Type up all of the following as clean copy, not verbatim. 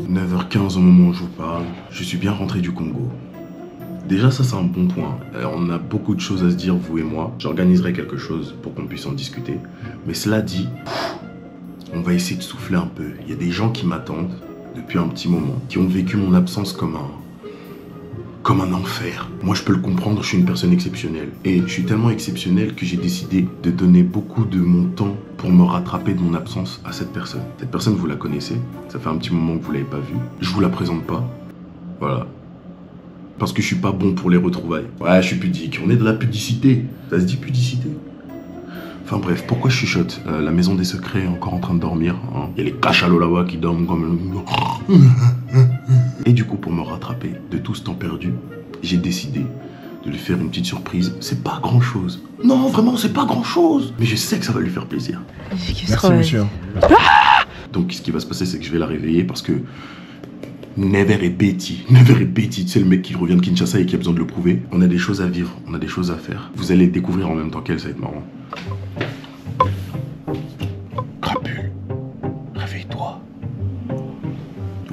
9h15 au moment où je vous parle, je suis bien rentré du Congo. Déjà ça c'est un bon point, on a beaucoup de choses à se dire vous et moi, j'organiserai quelque chose pour qu'on puisse en discuter. Mais cela dit, on va essayer de souffler un peu. Il y a des gens qui m'attendent depuis un petit moment, qui ont vécu mon absence comme un enfer. Moi je peux le comprendre, je suis une personne exceptionnelle. Et je suis tellement exceptionnel que j'ai décidé de donner beaucoup de mon temps pour me rattraper de mon absence à cette personne. Cette personne vous la connaissez, ça fait un petit moment que vous l'avez pas vue. Je vous la présente pas, voilà. Parce que je suis pas bon pour les retrouvailles. Ouais, je suis pudique, on est de la pudicité. Ça se dit pudicité? Enfin bref, pourquoi je chuchote? La maison des secrets est encore en train de dormir. Hein. Il y a les cachalots là-bas qui dorment comme... Et du coup, pour me rattraper de tout ce temps perdu, j'ai décidé de lui faire une petite surprise. C'est pas grand-chose. Non, vraiment, c'est pas grand-chose. Mais je sais que ça va lui faire plaisir. Merci, monsieur. Donc, ce qui va se passer, c'est que je vais la réveiller parce que... Never repeat, c'est le mec qui revient de Kinshasa et qui a besoin de le prouver. On a des choses à vivre, on a des choses à faire. Vous allez découvrir en même temps qu'elle, ça va être marrant. Crapule, réveille-toi.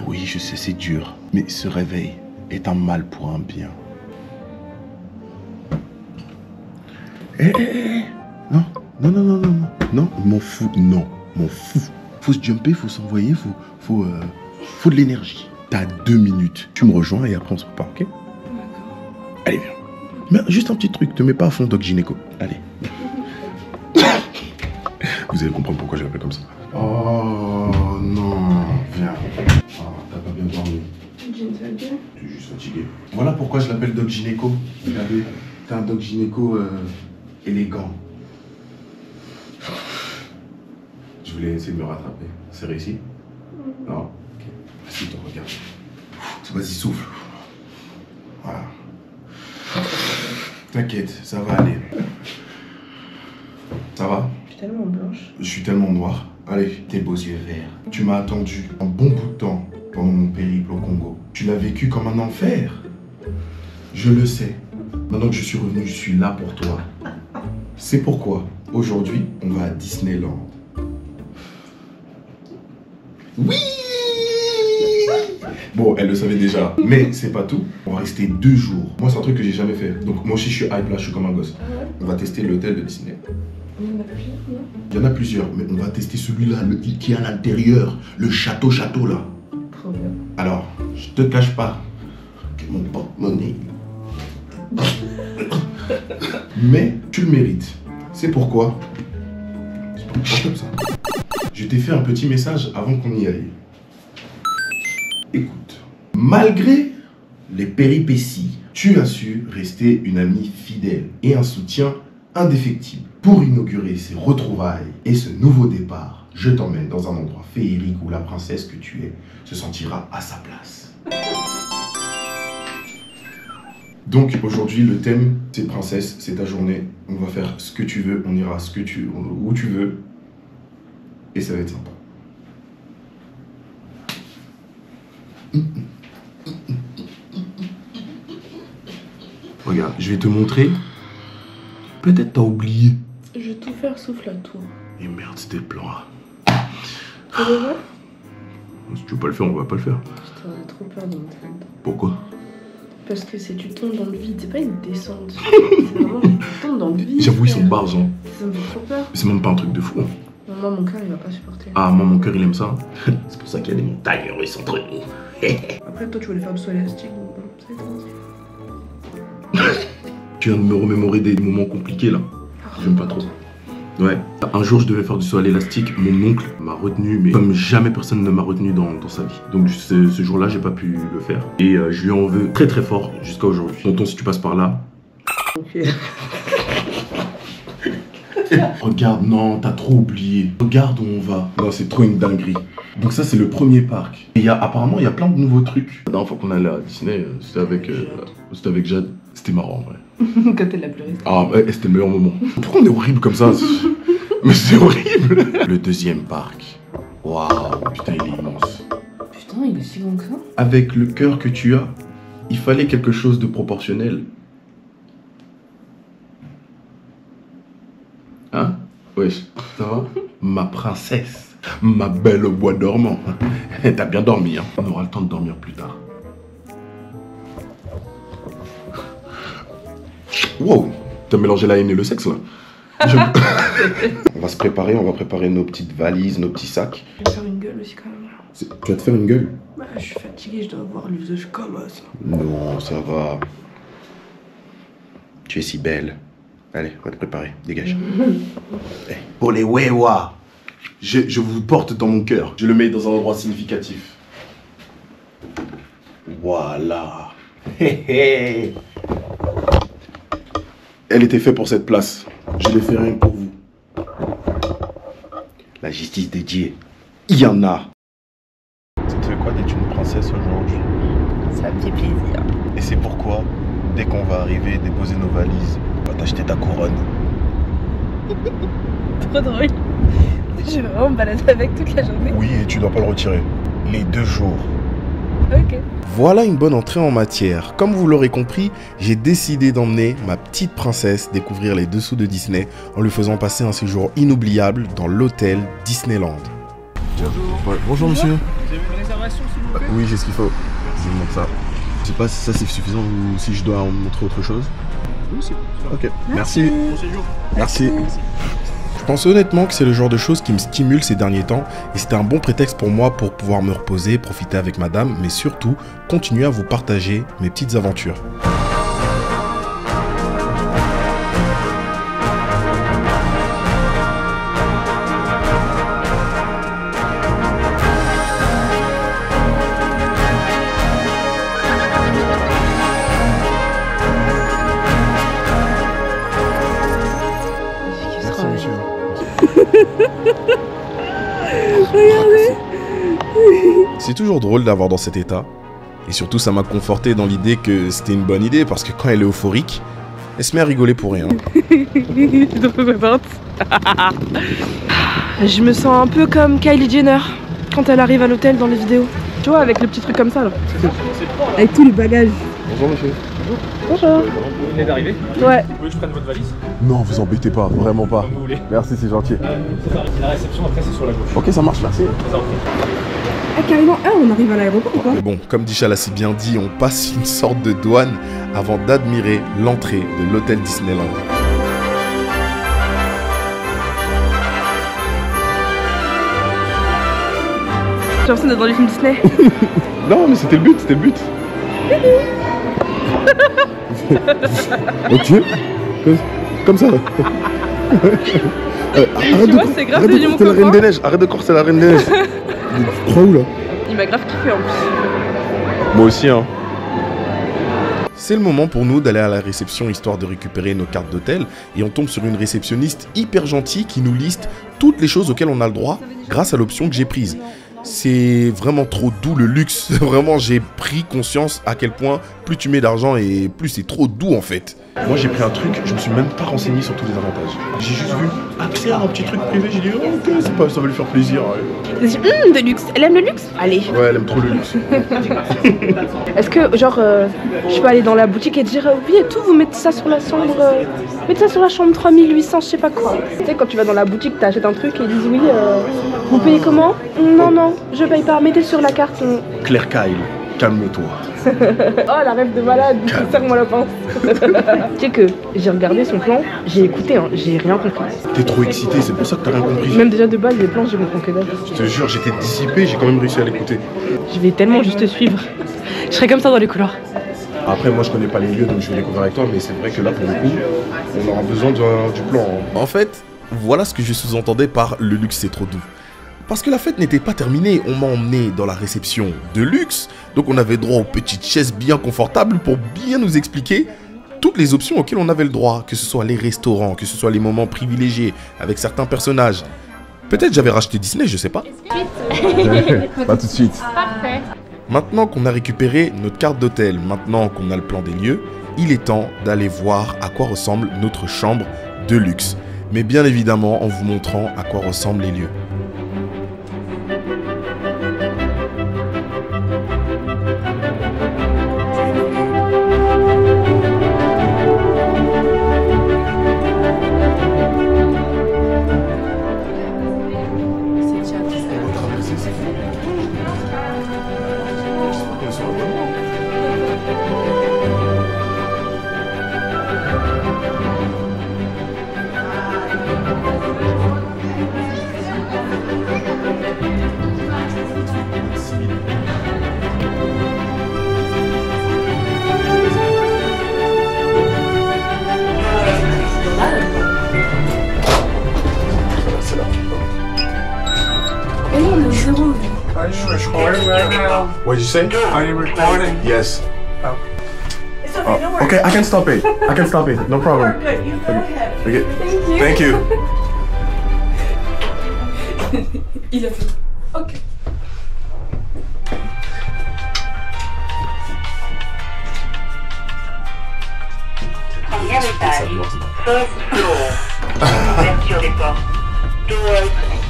Oui, je sais, c'est dur, mais ce réveil est un mal pour un bien. Non, m'en fous, non, m'en fous. Faut se jumper, faut s'envoyer, faut de l'énergie. T'as 2 minutes. Tu me rejoins et après on se prépare, ok? D'accord. Allez, viens. Mais juste un petit truc, te mets pas à fond Doc Gynéco. Allez. Vous allez comprendre pourquoi je l'appelle comme ça. Oh non, viens. Oh, t'as pas bien dormi. Tu es juste fatigué. Voilà pourquoi je l'appelle Doc Gynéco. Regardez, t'es un Doc Gynéco élégant. Je voulais essayer de me rattraper. C'est réussi? Non? Ok. Vas-y, toi, regarde. Vas-y, souffle. Voilà. T'inquiète, ça va aller. Ça va? Je suis tellement blanche. Je suis tellement noir. Allez, tes beaux yeux verts. Tu m'as attendu un bon bout de temps pendant mon périple au Congo. Tu l'as vécu comme un enfer. Je le sais. Maintenant que je suis revenu, je suis là pour toi. C'est pourquoi, aujourd'hui, on va à Disneyland. Oui! Bon, elle le savait déjà, mais c'est pas tout. On va rester 2 jours. Moi, c'est un truc que j'ai jamais fait. Donc, moi aussi, je suis hype là, je suis comme un gosse. On va tester l'hôtel de Disney. Il y en a plusieurs, non? Il y en a plusieurs, mais on va tester celui-là, qui est à l'intérieur, le château là. Trop bien. Alors, je te cache pas que mon porte-monnaie. Mais tu le mérites. C'est pourquoi. C'est comme ça. Je t'ai fait un petit message avant qu'on y aille. Écoute, malgré les péripéties, tu as su rester une amie fidèle et un soutien indéfectible. Pour inaugurer ces retrouvailles et ce nouveau départ, je t'emmène dans un endroit féerique où la princesse que tu es se sentira à sa place. Donc aujourd'hui, le thème, c'est princesse, c'est ta journée. On va faire ce que tu veux, on ira où tu veux. Et ça va être sympa. Regarde, je vais te montrer. Peut-être t'as oublié. Je vais tout faire sauf la tour. Et merde, c'était le plan A. Tu veux le voir? Si tu veux pas le faire, on va pas le faire. Putain, j'ai trop peur dans le train. Pourquoi? Parce que tu tombes dans le vide, c'est pas une descente. C'est vraiment, tu tombes dans le vide. J'avoue, ils sont barges, hein. Ça me fait trop peur. C'est même pas un truc de fou. Non, moi, mon cœur, il va pas supporter. Ah, moi, mon cœur, il aime ça. C'est pour ça qu'il y a des montagnes russes entre nous. Après, toi, tu voulais faire du saut élastique, donc bon, ça va être Tu viens de me remémorer des moments compliqués, là. J'aime pas trop. Ouais. Un jour, je devais faire du saut à l'élastique. Mon oncle m'a retenu, mais comme jamais personne ne m'a retenu dans sa vie. Donc, ce jour-là, j'ai pas pu le faire. Et je lui en veux très très fort jusqu'à aujourd'hui. Tonton, si tu passes par là. Ok. Regarde, non, t'as trop oublié. Regarde où on va. Non, c'est trop une dinguerie. Donc ça, c'est le premier parc. Et apparemment, il y a plein de nouveaux trucs. La dernière fois qu'on allait à Disney, c'était avec Jade. C'était marrant, en vrai. Quand elle a pleuré. Ah, ouais, c'était le meilleur moment. Pourquoi on est horrible comme ça? Mais c'est horrible. Le deuxième parc. Waouh, putain, il est immense. Putain, il est si grand que ça. Avec le cœur que tu as, il fallait quelque chose de proportionnel. Hein? Wesh, ça va? Ma princesse, ma belle au bois dormant. T'as bien dormi, hein? On aura le temps de dormir plus tard. Wow, t'as mélangé la haine et le sexe là. On va se préparer, on va préparer nos petites valises, nos petits sacs. Je vais faire une gueule aussi quand même. Tu vas te faire une gueule? Bah, je suis fatiguée, je dois avoir le visage comme ça. Non, ça va. Tu es si belle. Allez, on va te préparer, dégage. Hey, pour les wewa, je vous porte dans mon cœur. Je le mets dans un endroit significatif. Voilà. Elle était faite pour cette place. Je l'ai fait rien que pour vous. La justice dédiée, il y en a. Ça te fait quoi d'être une princesse aujourd'hui? Ça me fait plaisir. Et c'est pourquoi, dès qu'on va arriver, déposer nos valises, on va t'acheter ta couronne. Trop drôle. Je vais vraiment me balader avec toute la journée. Oui, et tu dois pas le retirer. Les 2 jours. Ok. Voilà une bonne entrée en matière. Comme vous l'aurez compris, j'ai décidé d'emmener ma petite princesse découvrir les dessous de Disney en lui faisant passer un séjour inoubliable dans l'hôtel Disneyland. Ouais, bonjour monsieur. Vous avez une réservation s'il vous plaît? Oui, j'ai ce qu'il faut. Je vous montre ça. Je sais pas si ça c'est suffisant ou si je dois en montrer autre chose. Oui, c'est bon. Ok, merci. Bon séjour. Merci. Je pense honnêtement que c'est le genre de choses qui me stimule ces derniers temps et c'était un bon prétexte pour moi pour pouvoir me reposer, profiter avec madame, mais surtout continuer à vous partager mes petites aventures. Merci monsieur. C'est toujours drôle d'avoir dans cet état. Et surtout, ça m'a conforté dans l'idée que c'était une bonne idée parce que quand elle est euphorique, elle se met à rigoler pour rien. Je suis trop contente. Je me sens un peu comme Kylie Jenner quand elle arrive à l'hôtel dans les vidéos. Tu vois, avec le petit truc comme ça là. Avec tous les bagages. Bonjour monsieur. Bonjour. Vous venez d'arriver? Ouais. Vous voulez que je prenne votre valise? Non, vous embêtez pas, vraiment pas. Comme vous voulez. Merci, c'est gentil. La réception après c'est sur la gauche. Ok, ça marche, merci. Ah carrément, on arrive à l'aéroport ou quoi? Mais bon, comme Dichal a si bien dit, on passe une sorte de douane avant d'admirer l'entrée de l'hôtel Disneyland. J'ai l'impression d'être dans les films Disney. Non, mais c'était le but, c'était le but. Ok, comme ça. Arrête vois, c'est grave devenu mon c'est la copain. Reine des Neiges, arrête de corser la Reine des Neiges. Tu crois où là? Il m'a grave kiffé en plus. Moi aussi, hein. C'est le moment pour nous d'aller à la réception histoire de récupérer nos cartes d'hôtel et on tombe sur une réceptionniste hyper gentille qui nous liste toutes les choses auxquelles on a le droit grâce à l'option que j'ai prise. C'est vraiment trop doux le luxe, vraiment j'ai pris conscience à quel point plus tu mets d'argent et plus c'est trop doux en fait. Moi j'ai pris un truc, je me suis même pas renseigné sur tous les avantages. J'ai juste vu accès à un petit truc privé, j'ai dit oh, ok, c'est pas, ça va lui faire plaisir. De luxe. Elle aime le luxe? Allez. Ouais, elle aime trop le luxe. Est-ce que, genre, je peux aller dans la boutique et dire oui et tout, vous mettez ça sur la chambre, mettez ça sur la chambre 3800, je sais pas quoi. Tu sais, quand tu vas dans la boutique, t'achètes un truc et ils disent oui, vous payez comment? Non, non, je paye pas, mettez sur la carte. Claire Kyle, calme-toi. Oh, la rêve de malade, serre-moi la pince. Tu sais que j'ai regardé son plan, j'ai écouté, hein, j'ai rien compris. T'es trop excité, c'est pour ça que t'as rien compris. Même déjà de base, les plans, j'ai compris que dalle. Je te jure, j'étais dissipé, j'ai quand même réussi à l'écouter. Je vais tellement juste te suivre. Je serai comme ça dans les couloirs. Après, moi je connais pas les lieux donc je vais découvrir avec toi, mais c'est vrai que là pour le coup, on aura besoin du plan. Hein. En fait, voilà ce que je sous-entendais par le luxe c'est trop doux. Parce que la fête n'était pas terminée, on m'a emmené dans la réception de luxe, donc on avait droit aux petites chaises bien confortables pour bien nous expliquer toutes les options auxquelles on avait le droit, que ce soit les restaurants, que ce soit les moments privilégiés avec certains personnages. Peut-être j'avais racheté Disney, je sais pas. Pas tout de suite. Parfait. Maintenant qu'on a récupéré notre carte d'hôtel, maintenant qu'on a le plan des lieux, il est temps d'aller voir à quoi ressemble notre chambre de luxe. Mais bien évidemment en vous montrant à quoi ressemblent les lieux. recording right now? What did you say? Are you recording? Yes. It's okay, no worries. Okay, I can stop it. I can stop it. No problem. We're good. You go ahead. Okay. Thank you. Thank you. Il a fait. Ok. Première étage, first floor. Ouverture des portes. Door opening.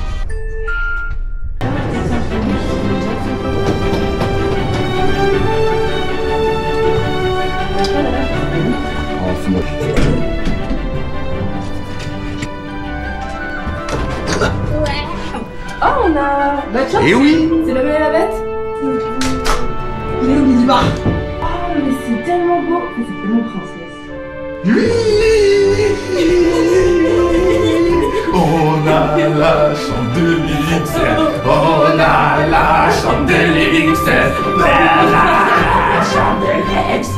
Oh, on a. Bah, tiens, Eh oui. c'est la belle et la bête. Il est au minibar. Oh, mais c'est tellement beau. C'est tellement princesse. On a la chambre de luxe. On a la chambre de luxe. La chambre de luxe.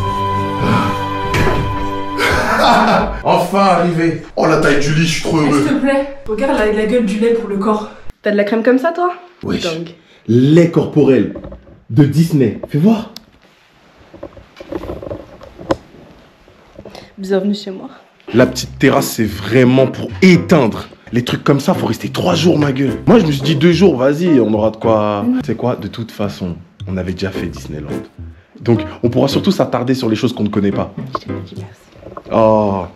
Enfin arrivé. Oh la taille du lit, je suis trop heureux. S'il te plaît, regarde la gueule du lait pour le corps. T'as de la crème comme ça, toi? Wesh. Dingue. Lait corporel de Disney. Fais voir. Bienvenue chez moi. La petite terrasse, c'est vraiment pour éteindre. Les trucs comme ça, faut rester 3 jours, ma gueule. Moi, je me suis dit 2 jours, vas-y, on aura de quoi. Tu sais quoi, de toute façon, on avait déjà fait Disneyland. Donc, on pourra surtout s'attarder sur les choses qu'on ne connaît pas. Je t'ai pas dit merci. Oh.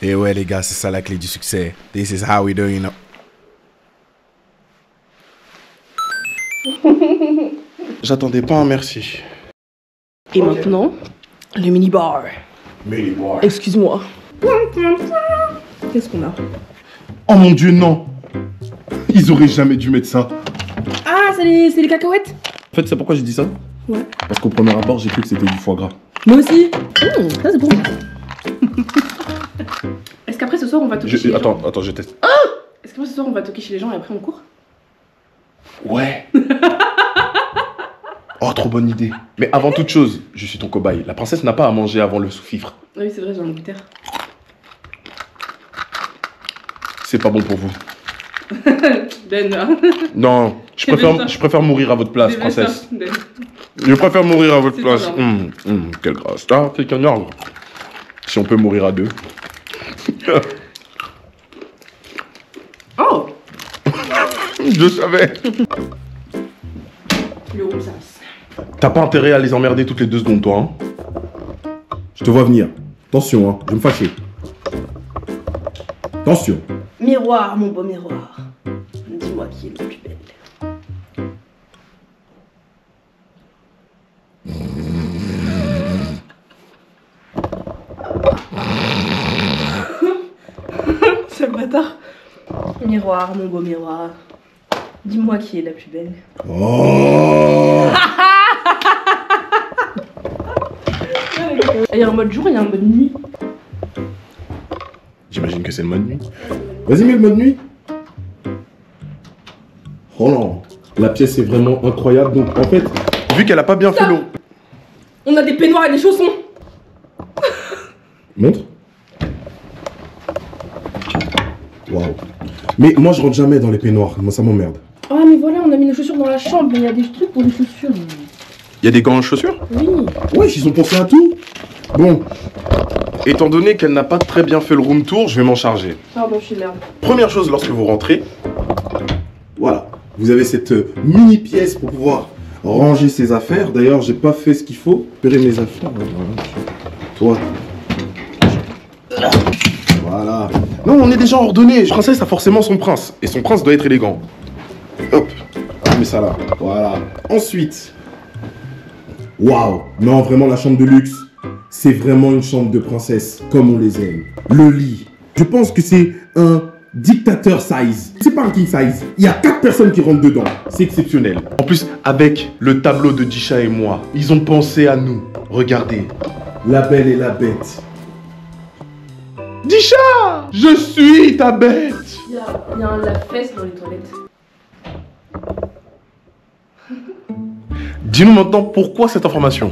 Et ouais les gars, c'est ça la clé du succès. This is how we doing it. J'attendais pas un merci. Et maintenant, le mini-bar. Mini-bar. Excuse-moi. Qu'est-ce qu'on a? Oh mon dieu, non. Ils auraient jamais dû mettre ça. Ah, c'est les cacahuètes? En fait, c'est pourquoi j'ai dit ça? Ouais. Parce qu'au premier rapport, j'ai cru que c'était du foie gras. Moi aussi. Ça, c'est bon. Est-ce qu'après ce soir, on va toquer chez les gens? Attends, je teste. Est-ce qu'après ce soir, on va toquer chez les gens et après on court? Ouais. Oh, trop bonne idée. Mais avant toute chose, je suis ton cobaye. La princesse n'a pas à manger avant le sous-fifre. Oui, c'est vrai, j'ai un goûter. C'est pas bon pour vous. Ben, Non, je préfère mourir à votre place, princesse. Je préfère mourir à votre C'est place. pas Quelle grâce. Ah, c'est qu'un ordre. Si on peut mourir à deux. Oh, Je savais. le room service. T'as pas intérêt à les emmerder toutes les 2 secondes, toi, hein. Je te vois venir. Attention, hein, je vais me fâcher. Attention. Miroir, mon beau miroir. Dis-moi qui est la plus belle. C'est le bâtard. Miroir, mon beau miroir. Dis-moi qui est la plus belle. Oh. Il y a un mode jour et il y a un mode nuit. J'imagine que c'est le mode nuit. Vas-y, mets le mode nuit. Oh non. La pièce est vraiment incroyable. Donc, en fait, vu qu'elle a pas bien fait le... On a des peignoirs et des chaussons. Montre. Waouh. Mais moi, je rentre jamais dans les peignoirs. Moi, ça m'emmerde. Ah mais voilà, on a mis nos chaussures dans la chambre, mais il y a des trucs pour les chaussures. Il y a des gants en chaussures? Oui. Ouais, ils ont pensé à tout. Bon. Étant donné qu'elle n'a pas très bien fait le room tour, je vais m'en charger. Pardon, je suis merde. Première chose, lorsque vous rentrez, voilà, vous avez cette mini pièce pour pouvoir ranger ses affaires. D'ailleurs, j'ai pas fait ce qu'il faut. Récupérer mes affaires. Toi. Voilà. Non, on est déjà ordonné. Princesse a forcément son prince. Et son prince doit être élégant. Hop. On met ça là. Voilà. Ensuite. Waouh. Non, vraiment, la chambre de luxe. C'est vraiment une chambre de princesse, comme on les aime. Le lit. Je pense que c'est un dictateur size. C'est pas un king size. Il y a 4 personnes qui rentrent dedans. C'est exceptionnel. En plus, avec le tableau de Disha et moi, ils ont pensé à nous. Regardez. La belle et la bête. Disha! Je suis ta bête! Il y a un lave-fesse dans les toilettes. Dis-nous maintenant pourquoi cette information.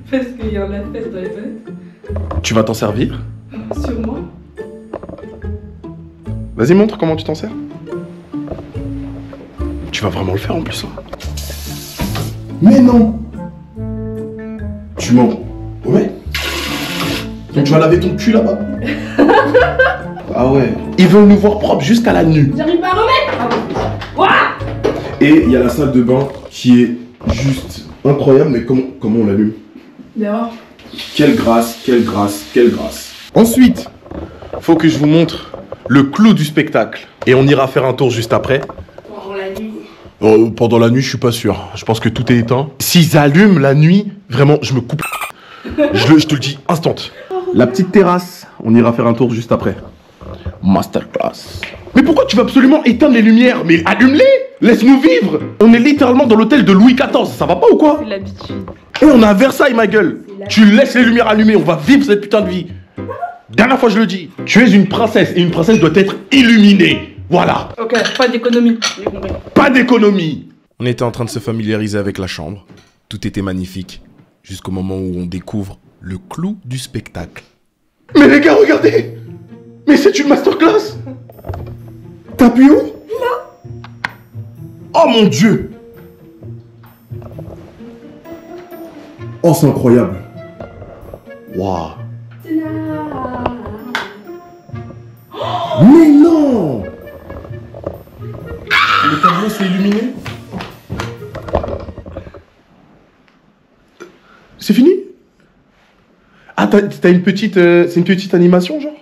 Parce qu'il y a un lave-fesse dans les toilettes. Tu vas t'en servir? Sûrement. Vas-y, montre comment tu t'en sers. Tu vas vraiment le faire en plus, hein. Mais non. Tu mens. Ouais. Donc tu vas laver ton cul là-bas. Ah ouais. Ils veulent nous voir propres jusqu'à la nuit. J'arrive pas à remettre. Et il y a la salle de bain qui est juste incroyable, mais comment on l'allume? Dehors. Quelle grâce, quelle grâce, quelle grâce. Ensuite, faut que je vous montre le clou du spectacle. Et on ira faire un tour juste après. Pendant la nuit. Pendant la nuit, je suis pas sûr. Je pense que tout est éteint. S'ils allument la nuit, vraiment, je me coupe. je te le dis, instant. La petite terrasse, on ira faire un tour juste après. Masterclass. Mais pourquoi tu veux absolument éteindre les lumières? Mais allume-les! Laisse-nous vivre! On est littéralement dans l'hôtel de Louis XIV, ça va pas ou quoi? C'est l'habitude. Et on est à Versailles, ma gueule! Tu laisses les lumières allumées, on va vivre cette putain de vie! Dernière fois, je le dis, tu es une princesse et une princesse doit être illuminée! Voilà! Ok, pas d'économie. J'ai compris. Pas d'économie! On était en train de se familiariser avec la chambre. Tout était magnifique. Jusqu'au moment où on découvre le clou du spectacle. Mais les gars, regardez! Mais c'est une masterclass! T'appuies où? Là! Oh mon Dieu! Oh, c'est incroyable! Waouh! Mais non! Le tableau s'est illuminé? C'est fini? Ah, t'as une petite... c'est une petite animation, genre?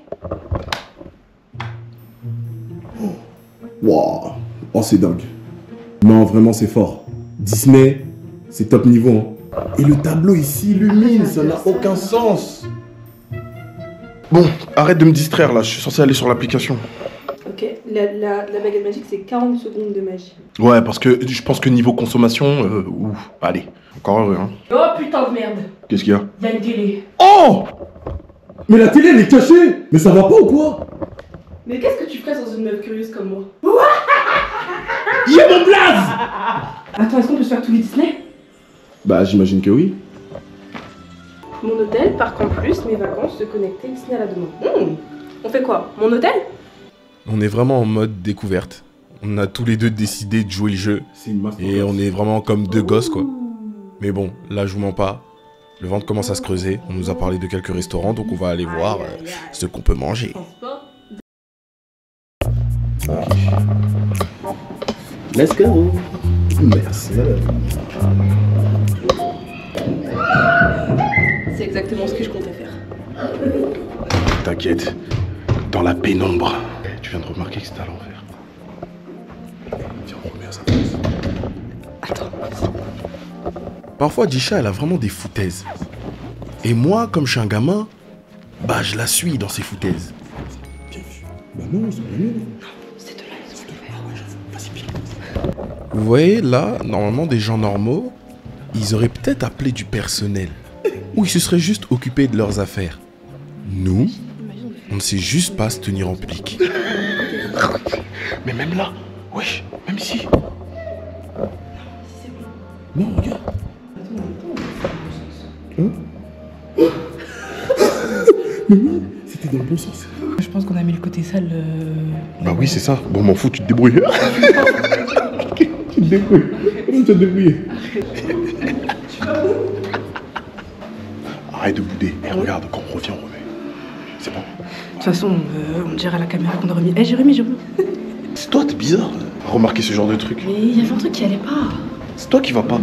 Waouh! Oh, c'est dingue. Non, vraiment, c'est fort. Disney, c'est top niveau. Hein. Et le tableau, il s'illumine, ça n'a aucun sens. Bon, arrête de me distraire, là. Je suis censé aller sur l'application. Ok, la baguette magique, c'est 40 secondes de magie. Ouais, parce que je pense que niveau consommation... allez, encore heureux, hein. Oh putain de merde. Qu'est-ce qu'il y a? Il y a une télé. Oh! Mais la télé, elle est cachée! Mais ça va pas ou quoi? Mais qu'est-ce que tu ferais sans une meuf curieuse comme moi? Il y a mon blaze! Attends, est-ce qu'on peut se faire tous les Disney? Bah, j'imagine que oui. Mon hôtel, parc en plus, mes vacances, se connecter Disney à la demande. On fait quoi? Mon hôtel? On est vraiment en mode découverte. On a tous les deux décidé de jouer le jeu. C'est une masterclass. Et on est vraiment comme deux gosses, quoi. Mais bon, là, je vous mens pas. Le ventre commence à se creuser. On nous a parlé de quelques restaurants, donc on va aller voir ce qu'on peut manger. Let's go. Merci. C'est exactement ce que je comptais faire. T'inquiète, dans la pénombre. Tu viens de remarquer que c'était à l'envers. Viens, on remet à sa place. Attends. Parfois, Disha, elle a vraiment des foutaises. Et moi, comme je suis un gamin, bah je la suis dans ses foutaises. Bien vu. Bah non, ils sont pas mieux. C'est de là, ils sont ouverts. Ah ouais, j'avoue. Vas-y, pile. Vous voyez, là, normalement, des gens normaux, ils auraient peut-être appelé du personnel. Ou ils se seraient juste occupés de leurs affaires. Nous, on ne sait juste pas se tenir en public. Mais même là, wesh, même ici. Non, regarde. Hein? Mais oui, c'était dans le bon sens. Je pense qu'on a mis le côté sale. Bah oui, c'est ça. Bon, m'en fous, tu te débrouilles. Tu te débrouilles. Comment tu vas te débrouiller? Arrête de bouder. Et regarde, quand on revient, on remet. C'est bon. De toute façon, on dirait à la caméra qu'on a remis. Eh, j'ai remis. C'est toi, t'es bizarre. Remarquer ce genre de truc. Mais il y avait un truc qui allait pas. C'est toi qui va pas.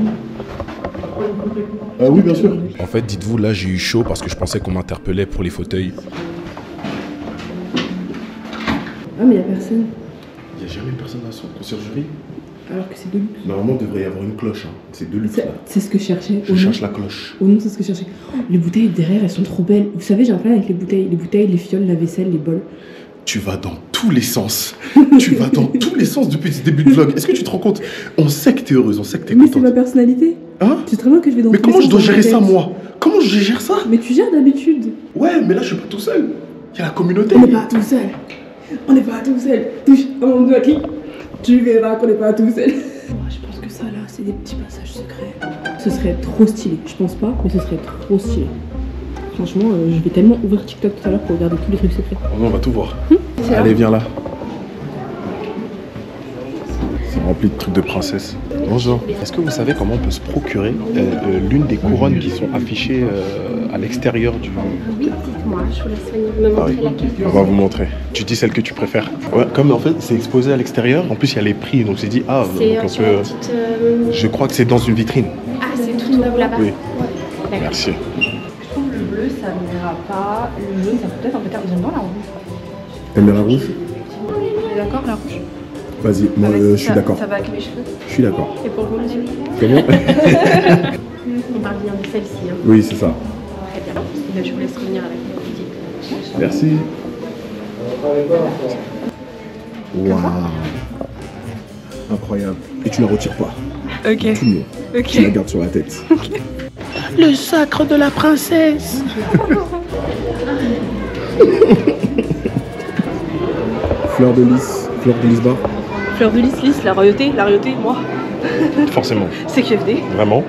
Oui, bien sûr. En fait, dites-vous, là, j'ai eu chaud parce que je pensais qu'on m'interpellait pour les fauteuils. Ah, mais il y a personne. Il n'y a jamais personne à son conciergerie. Alors que c'est de luxe. Normalement, il devrait y avoir une cloche. Hein. C'est de luxe là. C'est ce que je cherchais. Je cherche la cloche. Oh non, c'est ce que je cherchais. Les bouteilles derrière, elles sont trop belles. Vous savez, j'ai un problème avec les bouteilles. Les bouteilles, les fioles, la vaisselle, les bols. Tu vas dans tous les sens. Tu vas dans tous les sens depuis ce début de vlog. Est-ce que tu te rends compte? On sait que t'es heureuse, on sait que t'es Mais contente. c'est ma personnalité. Hein? Tu sais très bien que je vais dans Mais tous les comment je sens dois dans ma gérer ça, tête. moi? Comment je gère ça? Mais tu gères d'habitude. Ouais, mais là, je suis pas tout seul. Il y a la communauté. On n'est pas tout seul. On n'est pas tout seul. Touche à mon doigt, clic. Tu verras qu'on n'est pas tout seul. Je pense que ça, là, c'est des petits passages secrets. Ce serait trop stylé. Je pense pas, mais ce serait trop stylé. Franchement, je vais tellement ouvrir TikTok tout à l'heure pour regarder tous les trucs secrets. Oh non, on va tout voir. C'est Allez, là. viens là. C'est C'est rempli de trucs de princesse. Bonjour. Est-ce que vous savez comment on peut se procurer l'une des couronnes qui sont affichées à l'extérieur du... Oui, dites-moi, je vous laisse venir me montrer laquelle. On va vous montrer. Tu dis celle que tu préfères. Ouais, comme en fait c'est exposé à l'extérieur, en plus il y a les prix, donc c'est dit, ah, C'est donc on sur peut... une petite... Je crois que c'est dans une vitrine. Ah, c'est tout au bout là-bas. Oui. D'accord. Merci. Je trouve le bleu, ça ne ira pas. Le jaune, ça peut être un peu tard. J'aime bien la rouge. T'aimes bien la rouge? On est d'accord, la rouge? Vas-y, moi je suis d'accord. Ça va avec mes cheveux. Je suis d'accord. Et pour vous, monsieur? Comment? On parle bien de celle-ci. Hein. Oui, c'est ça. Très bien. Et là, je vous laisse revenir avec mes petites. Merci. Waouh. Incroyable. Et tu la retires pas. Ok. Tout mieux. Ok. Tu la gardes sur la tête. Le sacre de la princesse. Fleur de lys bar. Fleur de lys, la royauté, moi. Forcément. C'est QFD. Vraiment?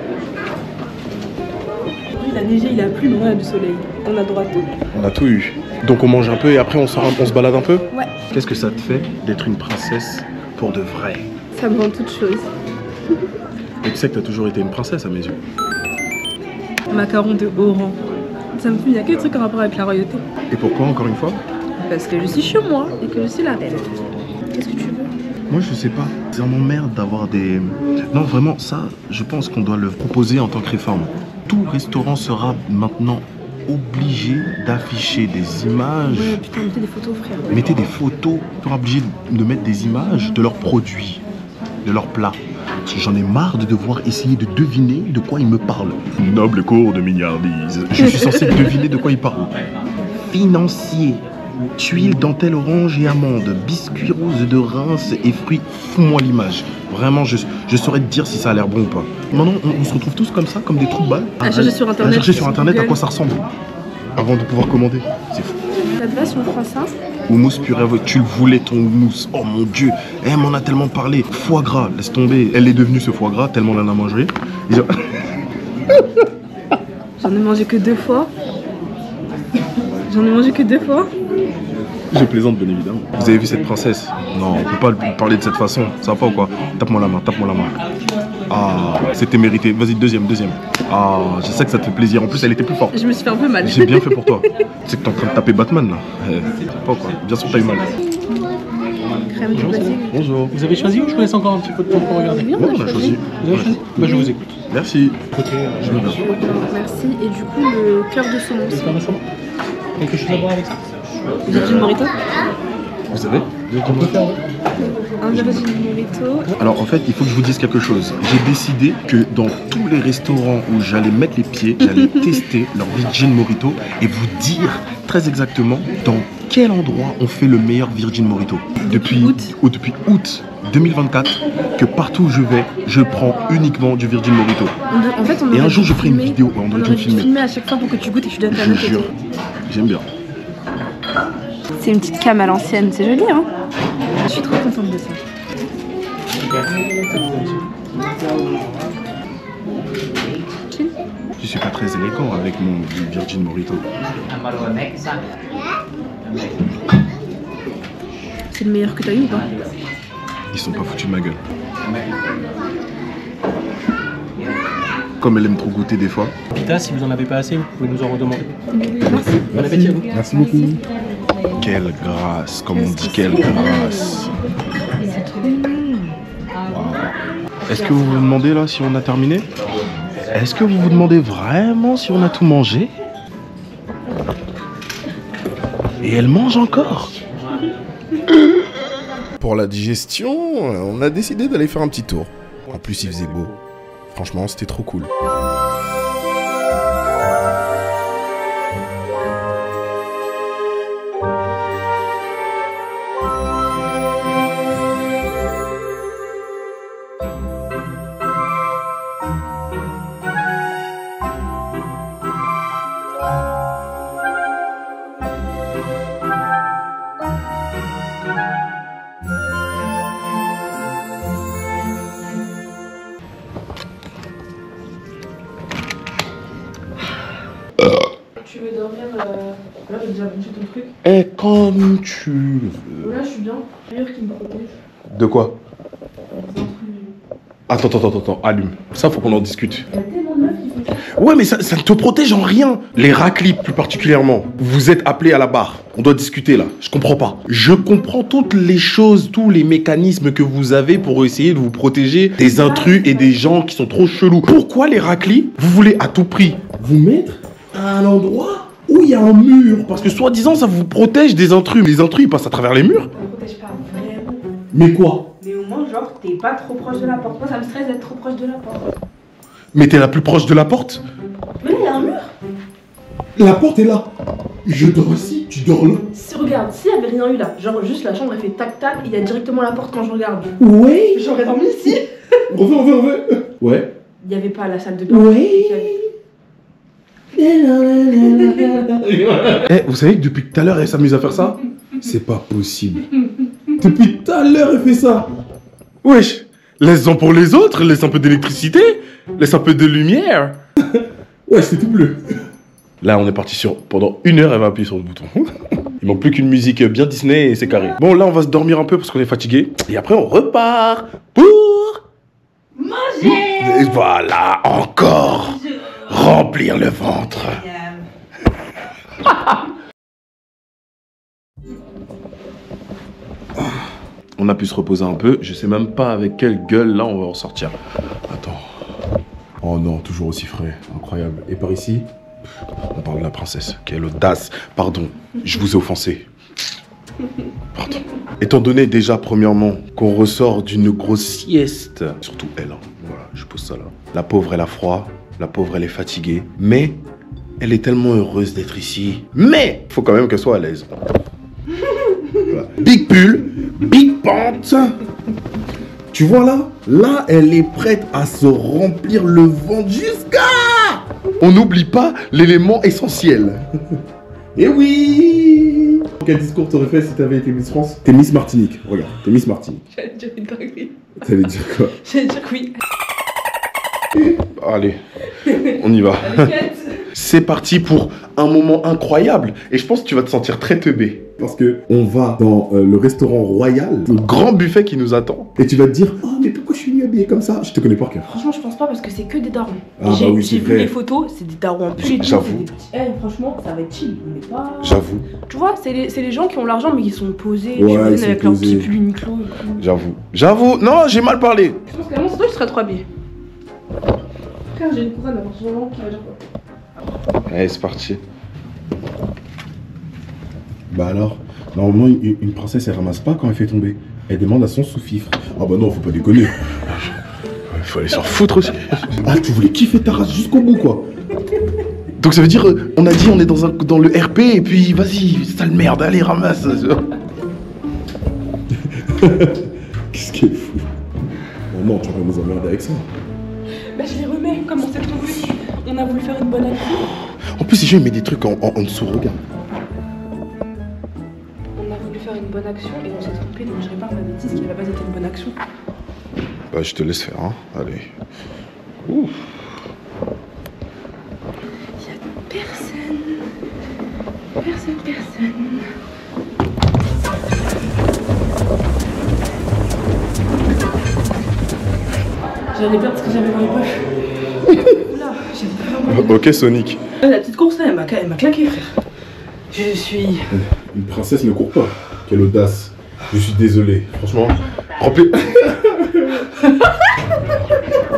Il a neigé, il a plu, mais on a du soleil. On a droit à tout. On a tout eu. Donc on mange un peu et après on sort, on se balade un peu? Ouais. Qu'est-ce que ça te fait d'être une princesse pour de vrai? Ça me rend toute chose. Et tu sais que t'as toujours été une princesse à mes yeux. Macaron de haut rang. Ça me fait, il y a que des trucs en rapport avec la royauté. Et pourquoi encore une fois? Parce que je suis chez moi et que je suis la reine. Qu'est-ce que tu veux? Moi je sais pas. Ça m'emmerde d'avoir des... Non vraiment ça je pense qu'on doit le proposer en tant que réforme. Tout restaurant sera maintenant obligé d'afficher des images. Ouais, putain, mettez des photos, frère. Mettez des photos. Tu seras obligé de mettre des images de leurs produits, de leurs plats. J'en ai marre de devoir essayer de deviner de quoi ils me parlent. Noble cour de mignardise. Je suis censé deviner de quoi ils parlent. Financier. Tuiles, dentelle orange et amande, biscuits roses de Reims et fruits. Fous-moi l'image. Vraiment, je saurais te dire si ça a l'air bon ou pas. Maintenant, on se retrouve tous comme ça, comme des trous de balles. À chercher sur internet. À chercher sur internet à quoi ça ressemble. Avant de pouvoir commander. C'est fou. Ça te va si on prend ça? Houmous purée, tu le voulais ton houmous. Oh mon dieu, elle m'en a tellement parlé. Foie gras, laisse tomber. Elle est devenue ce foie gras tellement elle en a mangé. J'en ai mangé que 2 fois. Je plaisante bien évidemment. Vous avez vu cette princesse? Non, on peut pas lui parler de cette façon. Ça va pas ou quoi? Tape-moi la main, tape-moi la main. Ah, c'était mérité. Vas-y, deuxième. Ah, je sais que ça te fait plaisir. En plus, elle était plus forte. Je me suis fait un peu mal. J'ai bien fait pour toi. C'est que t'es en train de taper Batman là. C'est pas quoi. Bien sûr, t'as eu mal. Crème de basilic. Bonjour. Vous avez choisi ou je vous laisse encore un petit peu de temps pour regarder? Bien, Ouais, on a choisi. Vous avez choisi? Bah, je vous écoute. Merci. Côté, Merci. Et du coup, le cœur de saumon aussi. quelque chose à voir avec ça? Virgin Morito. Vous savez? Un Virgin Morito. Alors en fait, il faut que je vous dise quelque chose. J'ai décidé que dans tous les restaurants où j'allais mettre les pieds, j'allais tester leur Virgin Morito et vous dire très exactement dans quel endroit on fait le meilleur Virgin Morito. Depuis août 2024, que partout où je vais, je prends uniquement du Virgin Morito. En fait, on Et un aurait jour, dû je ferai une filmer- vidéo. On On aurait dû aurait dû filmer. filmer à chaque fois pour que tu goûtes et que tu donnes ta Je note. jure. J'aime bien. C'est une petite cam à l'ancienne, c'est joli, hein? Je suis trop contente de ça. Je suis pas très élégant avec mon Virgin Morito. C'est le meilleur que t'as eu ou pas? Ils sont pas foutus de ma gueule. Comme elle aime trop goûter des fois. Pita, si vous en avez pas assez, vous pouvez nous en redemander. Merci. Bon appétit à vous. Merci beaucoup. Quelle grâce, comme on dit, quelle grâce. Wow. Est-ce que vous vous demandez là si on a terminé? Est-ce que vous vous demandez vraiment si on a tout mangé? Et elle mange encore? Pour la digestion, on a décidé d'aller faire un petit tour. En plus, il faisait beau. Franchement, c'était trop cool. Tu veux dormir là, j'ai déjà mangé ton truc. Et comme tu le veux. Là, je suis bien. Meilleur qui me protège. De quoi? Dans Attends, allume. Ça, faut qu'on en discute. Ouais, mais ça ne te protège en rien. Les raclis, plus particulièrement. Vous êtes appelés à la barre. On doit discuter, là. Je comprends pas. Je comprends toutes les choses, tous les mécanismes que vous avez pour essayer de vous protéger des intrus et des gens qui sont trop chelous. Pourquoi les raclis, vous voulez à tout prix vous mettre à un endroit où il y a un mur? Parce que soi-disant, ça vous protège des intrus. Les intrus, ils passent à travers les murs. Ça me protège pas vraiment. Mais quoi? Mais au moins, genre, t'es pas trop proche de la porte. Moi, ça me stresse d'être trop proche de la porte. Mais t'es la plus proche de la porte? Mais là, il y a un mur. La porte est là. Je dors ici, tu dors là. Si, regarde, s'il y avait rien eu là, genre juste la chambre elle fait tac-tac, il y a directement la porte quand je regarde. Ouais. J'aurais dormi ici. Refais. Ouais. Il y avait pas la salle de bain. Ouais. Eh, vous savez que depuis tout à l'heure, elle s'amuse à faire ça? C'est pas possible. Depuis tout à l'heure, elle fait ça. Wesh, laisse-en pour les autres, laisse un peu d'électricité, laisse un peu de lumière. Ouais, c'est tout bleu. Là, on est parti sur... Pendant 1 heure, elle va appuyer sur le bouton. Il manque plus qu'une musique bien Disney et c'est carré. Bon, là, on va se dormir un peu parce qu'on est fatigué. Et après, on repart pour... Manger. Et voilà, encore remplir le ventre. On a pu se reposer un peu. Je sais même pas avec quelle gueule là on va ressortir. Attends. Oh non, toujours aussi frais. Incroyable. Et par ici, on parle de la princesse. Quelle audace. Pardon, je vous ai offensé. Pardon. Étant donné déjà, premièrement, qu'on ressort d'une grosse sieste. Surtout elle. Hein. Voilà, je pose ça là. La pauvre, elle a froid. La pauvre, elle est fatiguée. Mais elle est tellement heureuse d'être ici. Mais faut quand même qu'elle soit à l'aise. Voilà. Big pull, big pante. Tu vois là? Là, elle est prête à se remplir le ventre jusqu'à... On n'oublie pas l'élément essentiel. Eh oui! Quel discours t'aurais fait si t'avais été Miss France? T'es Miss Martinique, regarde, t'es Miss Martinique. J'allais dire une dinguerie. T'allais dire quoi? J'allais dire oui. Allez, on y va. C'est parti pour un moment incroyable. Et je pense que tu vas te sentir très teubé. Parce que on va dans le restaurant royal, le grand buffet qui nous attend. Et tu vas te dire, oh mais pourquoi je suis venu habillé comme ça? Je te connais par cœur. Franchement, je pense pas parce que c'est que des darons. Ah, j'ai bah oui, c'est vu vrai. les photos, c'est des darons en plus. J'avoue. Franchement, ça va être chill. On est pas... J'avoue, Tu vois, c'est les gens qui ont l'argent mais qui sont posés. Ouais, tu vois, ils sont avec leur posés. petit pull Uniqlo et tout. j'avoue. Non, j'ai mal parlé. Je pense que vraiment, c'est toi qui serais trop habillé. Frère, j'ai une cousine à partir du moment qui va dire quoi. Allez, c'est parti. Bah alors, normalement, une princesse, elle ramasse pas quand elle fait tomber. Elle demande à son sous-fifre. Ah bah non, faut pas déconner. Il faut aller s'en foutre aussi. Ah, tu voulais kiffer ta race jusqu'au bout, quoi. Donc ça veut dire, on a dit on est dans le RP et puis vas-y, sale merde, allez, ramasse. Qu'est-ce qui est fou? Oh non, tu vas nous emmerder avec ça. Bah je les remets, comme on s'est trouvé. On a voulu faire une bonne action. En plus, si je mets des trucs en dessous, regarde. On a voulu faire une bonne action et on s'est trompé, donc je répare ma bêtise qui à la base était une bonne action. Bah, je te laisse faire, hein. Allez. Ouh. Personne. J'en ai peur parce que j'avais dans les poches. Oula, j'avais peur. Ok, Sonic. La petite course là, elle m'a claqué, frère. Je suis... Une princesse ne court pas. Quelle audace. Je suis désolé. Franchement, remplis.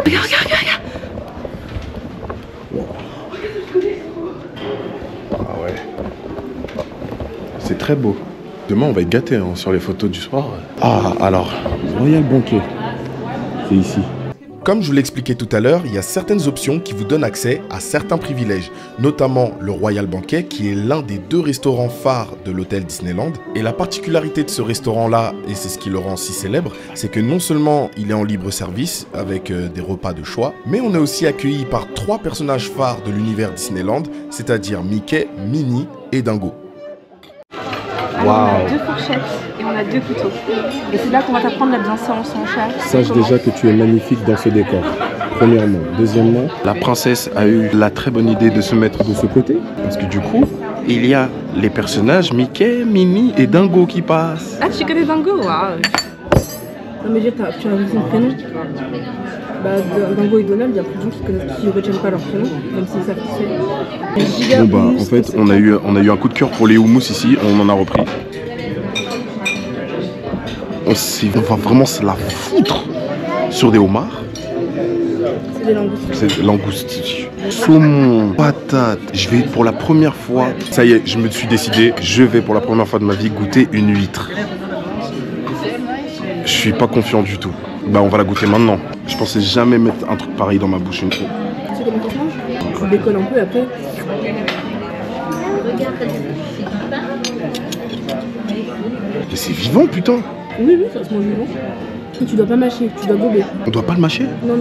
Regarde. Wow. Ah ouais. C'est très beau. Demain, on va être gâtés hein, sur les photos du soir. Ah, alors, Royal Banquet. C'est ici. Comme je vous l'expliquais tout à l'heure, il y a certaines options qui vous donnent accès à certains privilèges, notamment le Royal Banquet qui est l'un des 2 restaurants phares de l'hôtel Disneyland. Et la particularité de ce restaurant-là, et c'est ce qui le rend si célèbre, c'est que non seulement il est en libre service avec des repas de choix, mais on est aussi accueilli par 3 personnages phares de l'univers Disneyland, c'est-à-dire Mickey, Minnie et Dingo. Alors, on a 2 fourchettes et on a 2 couteaux. Et c'est là qu'on va t'apprendre la bienséance en chat. Sache déjà que tu es magnifique dans ce décor. Premièrement. Deuxièmement, La princesse a eu la très bonne idée de se mettre de ce côté, parce que du coup, il y a les personnages Mickey, Minnie et Dingo qui passent. Ah, tu connais Dingo? Waouh. Non mais dire, tu as vu son prénom? Bah, Dingo et Donald, il y a plus de gens qui retiennent pas leur prénom, même s'ils savent qui c'est. Bon bah, en fait, on a eu un coup de cœur pour les houmous ici, on en a repris. On va vraiment se la foutre sur des homards. C'est des langoustes. C'est des langoustes. Saumon, patate. Je vais pour la première fois, ça y est, je me suis décidé, je vais pour la première fois de ma vie goûter une huître. Je suis pas confiant du tout. Bah on va la goûter maintenant. Je pensais jamais mettre un truc pareil dans ma bouche une fois. Tu sais comment ça se mange? Tu décolles un peu et après. Mais c'est vivant putain. Oui, ça se mange vivant. Tu dois pas mâcher, tu dois gober. On doit pas le mâcher? Non,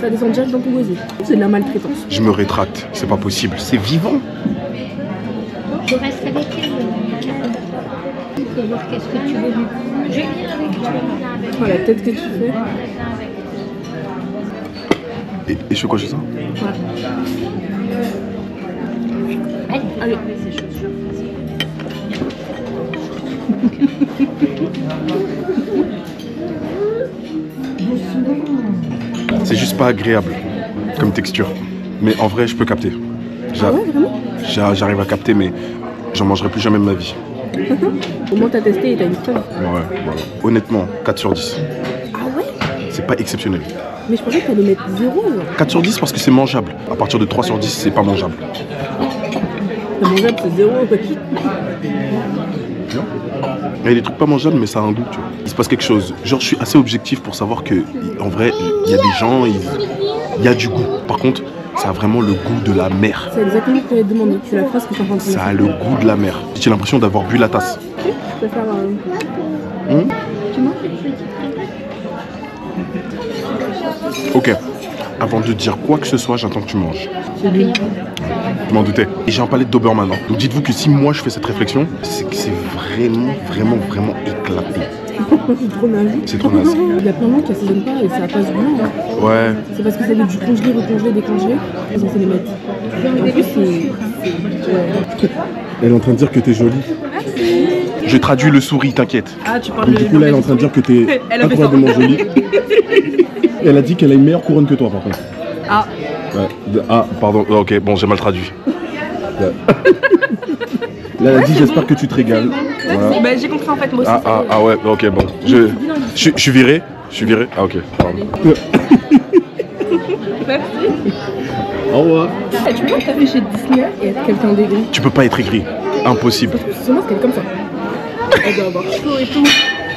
ça descend direct dans ton gosier. C'est de la maltraitance. Je me rétracte, c'est pas possible, c'est vivant. Je reste avec elle. Tu peux voir qu'est-ce que tu veux. Je viens avec toi. Voilà, peut-être que tu fais. Et je fais quoi chez ça? Ouais. Allez. C'est juste pas agréable comme texture. Mais en vrai, je peux capter. Ah ouais, vraiment? J'arrive à capter, mais j'en mangerai plus jamais de ma vie. Au moins t'as testé et t'as une preuve. Ouais, voilà. Honnêtement, 4 sur 10. Ah ouais? C'est pas exceptionnel. Mais je pensais que t'allais mettre 0. 4 sur 10 parce que c'est mangeable. À partir de 3 sur 10, c'est pas mangeable. C'est mangeable, c'est 0. Il y a des trucs pas mangeables, mais ça a un goût, tu vois. Il se passe quelque chose. Genre, je suis assez objectif pour savoir que, en vrai, il y a des gens, il y a du goût. Par contre, ça a vraiment le goût de la mer. C'est exactement ce que j'allais te demander. C'est la phrase que je suis en train de Ça a le goût de la mer. J'ai l'impression d'avoir bu la tasse. Je préfère. Tu manges? Ok. Avant de dire quoi que ce soit, j'attends que tu manges. C'est lui. Je m'en doutais. Et j'ai un palais de Doberman. Donc dites-vous que si moi je fais cette réflexion, c'est que c'est vraiment éclaté. C'est trop naze. C'est trop naze. Il y a plein de gens qui assaisonnent pas et ça passe bien. Hein. Ouais. C'est parce que ça veut du congelé, recongelé, décongelé. Ils ont fait les mettre. En plus, c'est. Elle est en train de dire que t'es jolie. Je traduis le souris, t'inquiète. Ah, tu parles Donc, du coup, là, elle est en train de dire que t'es incroyablement jolie. Et elle a dit qu'elle a une meilleure couronne que toi, par contre. Ah. Ouais. Ah, pardon. Ok, bon, j'ai mal traduit. Ouais. Là, elle a dit j'espère que tu te régales. Voilà. Bah, j'ai compris en fait, moi aussi. Ah ouais, ok, bon. Je suis viré. Je suis viré. Ah, ok, pardon. Merci. Au revoir. Tu peux t'afficher chez Disney et être quelqu'un d'aigri? Tu peux pas être aigri. Impossible. Parce que son masque, elle est comme ça. Elle doit avoir chaud et tout.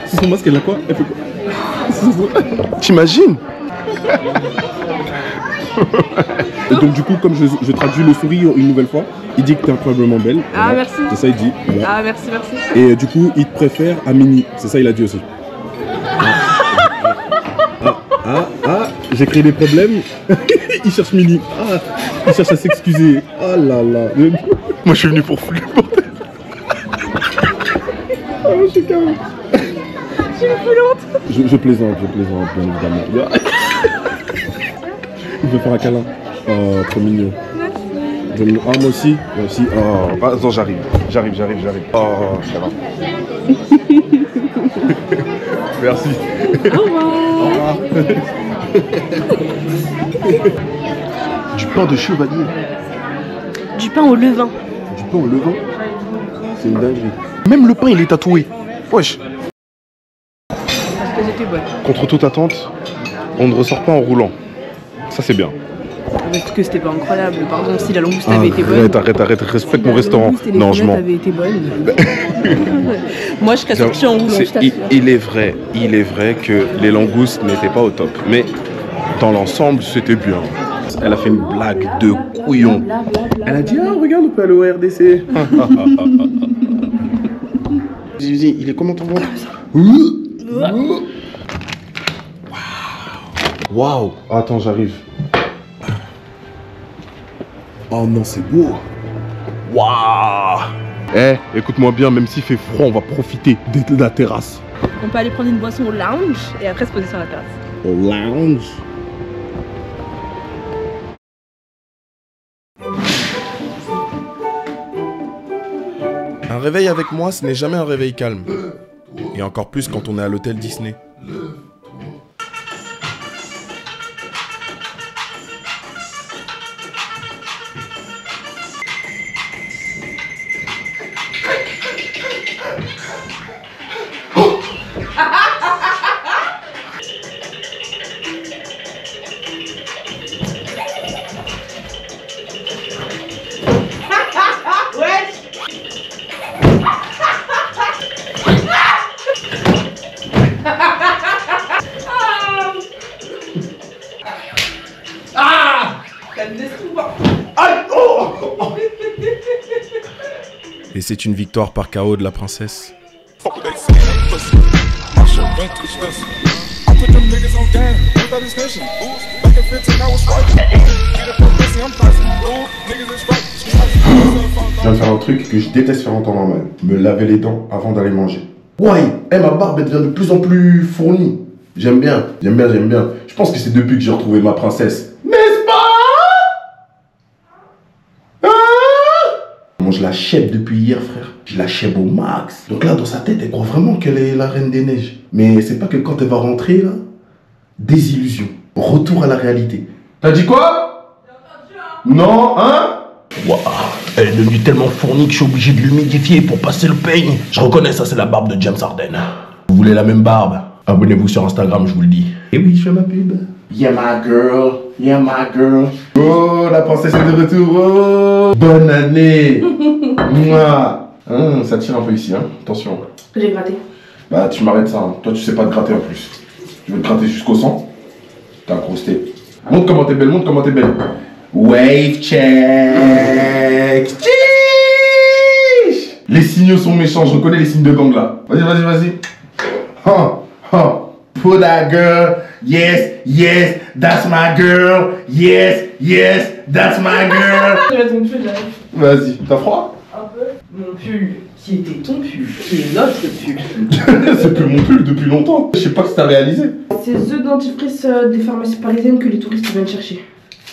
C'est son masque, elle a quoi? Elle fait quoi? T'imagines? Et donc du coup, comme je traduis le souris une nouvelle fois, il dit que t'es incroyablement belle. Ah, voilà. merci. C'est ça, il dit. Voilà. Ah, merci. Et du coup, il te préfère à Mini. C'est ça, il a dit aussi. J'ai créé des problèmes. Il cherche Mini. Ah, il cherche à s'excuser. Ah là là. Moi, je suis venu pour flux, bordel. Ah, je suis calme. J'ai eu plus honte. Je plaisante, bien évidemment. Il veut faire un câlin. Oh, trop mignon. Merci. Ah, moi aussi. Oh, attends, j'arrive. Oh, ça va. Merci. Au revoir. Du pain de chevalier. Du pain au levain. Du pain au levain. C'est une dinguerie. Même le pain, il est tatoué. Wesh. Parce que j'étais bonne. Contre toute attente, on ne ressort pas en roulant. Ça, c'est bien. Parce que c'était pas incroyable. Pardon, si la langouste avait été bonne. Arrête, respecte mon restaurant. Non, je mens. avait été bonne. Moi, je serais sortie en roulant, je t'assure. Il est vrai que les langoustes n'étaient pas au top. Mais dans l'ensemble, c'était bien. Elle a fait une blague de couillon. Elle a dit, ah, regarde, on peut aller au RDC. Il est comment ton ventre? Waouh. Attends, j'arrive. Oh non, c'est beau. Waouh. Écoute-moi bien, même s'il fait froid, on va profiter de la terrasse. On peut aller prendre une boisson au lounge et après se poser sur la terrasse. Au lounge. Un réveil avec moi, ce n'est jamais un réveil calme. Et encore plus quand on est à l'hôtel Disney. Et c'est une victoire par KO de la princesse. Je viens de faire un truc que je déteste faire en temps normal. Me laver les dents avant d'aller manger. Ouais, ma barbe elle devient de plus en plus fournie. J'aime bien. Je pense que c'est depuis que j'ai retrouvé ma princesse. N'est-ce pas? Moi je la chèpe depuis hier, frère. Je la chèpe au max. Donc là, dans sa tête, elle croit vraiment qu'elle est la reine des neiges. Mais c'est pas que quand elle va rentrer, là, désillusion. Retour à la réalité. T'as dit quoi? Non, hein? Waouh, elle est devenue tellement fournie que je suis obligé de l'humidifier pour passer le peigne. Je reconnais, ça c'est la barbe de James Harden. Vous voulez la même barbe? Abonnez-vous sur Instagram, je vous le dis. Et oui, je fais ma pub. Yeah my girl, yeah my girl. Oh, la princesse est de retour. Oh, bonne année. Mouah. Ça tire un peu ici, hein. Attention. J'ai gratté. Bah tu m'arrêtes ça, hein. Toi tu sais pas te gratter en plus. Tu veux te gratter jusqu'au sang? T'as accrosté. Montre comment t'es belle, montre comment t'es belle. Wave check. Tchiich. Les signaux sont méchants, je reconnais les signes de gang là. Vas-y. Put that girl. Yes, that's my girl. Yes, that's my girl. Je vais ton pull, j'arrive. Vas-y, t'as froid? Un peu. Mon pull, qui était ton pull, qui est notre pull. C'est plus mon pull depuis longtemps. Je sais pas ce que t'as réalisé. C'est The dentifrice des pharmacies parisiennes que les touristes viennent chercher.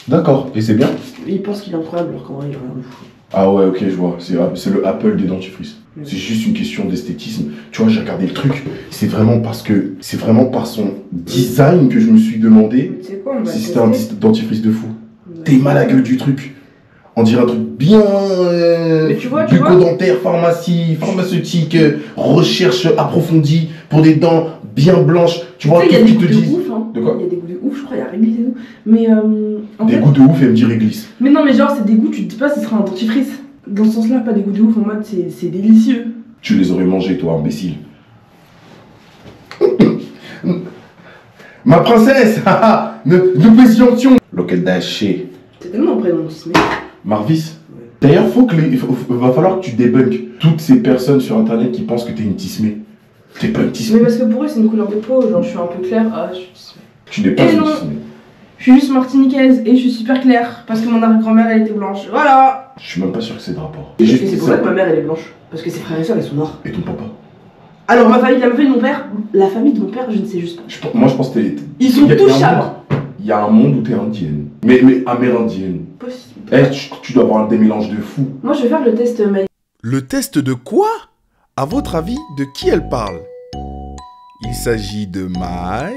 D'accord, et c'est bien? Ils pensent qu'il est incroyable alors qu'en vrai il est rien de fou. Ah ouais, ok, je vois. C'est le Apple des dentifrices. C'est juste une question d'esthétisme. Tu vois, j'ai regardé le truc. C'est vraiment par son design que je me suis demandé si c'était un dentifrice de fou. T'es mal à la gueule du truc. On dirait un truc bien bucco-dentaire, pharmaceutique, recherche approfondie pour des dents bien blanches. Tu vois, il y a des goûts de ouf, hein. De quoi? Il y a des goûts de ouf, je crois, il y a réglisse et tout. Mais des goûts de ouf et me dit réglisse. Mais non, mais genre, c'est des goûts, tu te dis pas ce sera un dentifrice. Dans ce sens-là, pas des goûts de ouf en mode c'est délicieux. Tu les aurais mangés, toi, imbécile. Ma princesse, nous patientions. Lequel d'aché? C'est tellement un prénom qui Marvis. Ouais. D'ailleurs, va falloir que tu débunkes toutes ces personnes sur internet qui pensent que t'es une tismée. T'es pas une tismée. Mais parce que pour eux, c'est une couleur de peau, genre je suis un peu claire, je suis tismée. Tu n'es pas une tismée. Je suis juste martiniquaise et je suis super claire parce que mon arrière-grand-mère elle était blanche. Voilà. Je suis même pas sûr que c'est de rapport. Et c'est pour ça que ma mère elle est blanche. Parce que ses frères et soeurs ils sont noirs. Et ton papa? Alors ma famille, la famille de mon père, la famille de mon père, je ne sais juste pas. Moi je pense que t'es. Ils sont tous chavres. Il y a un monde où t'es indienne. Mais amérindienne. Possible. Tu dois avoir des mélanges de fous. Moi je vais faire le test Maï. Le test de quoi? À votre avis, de qui elle parle? Il s'agit de Maï.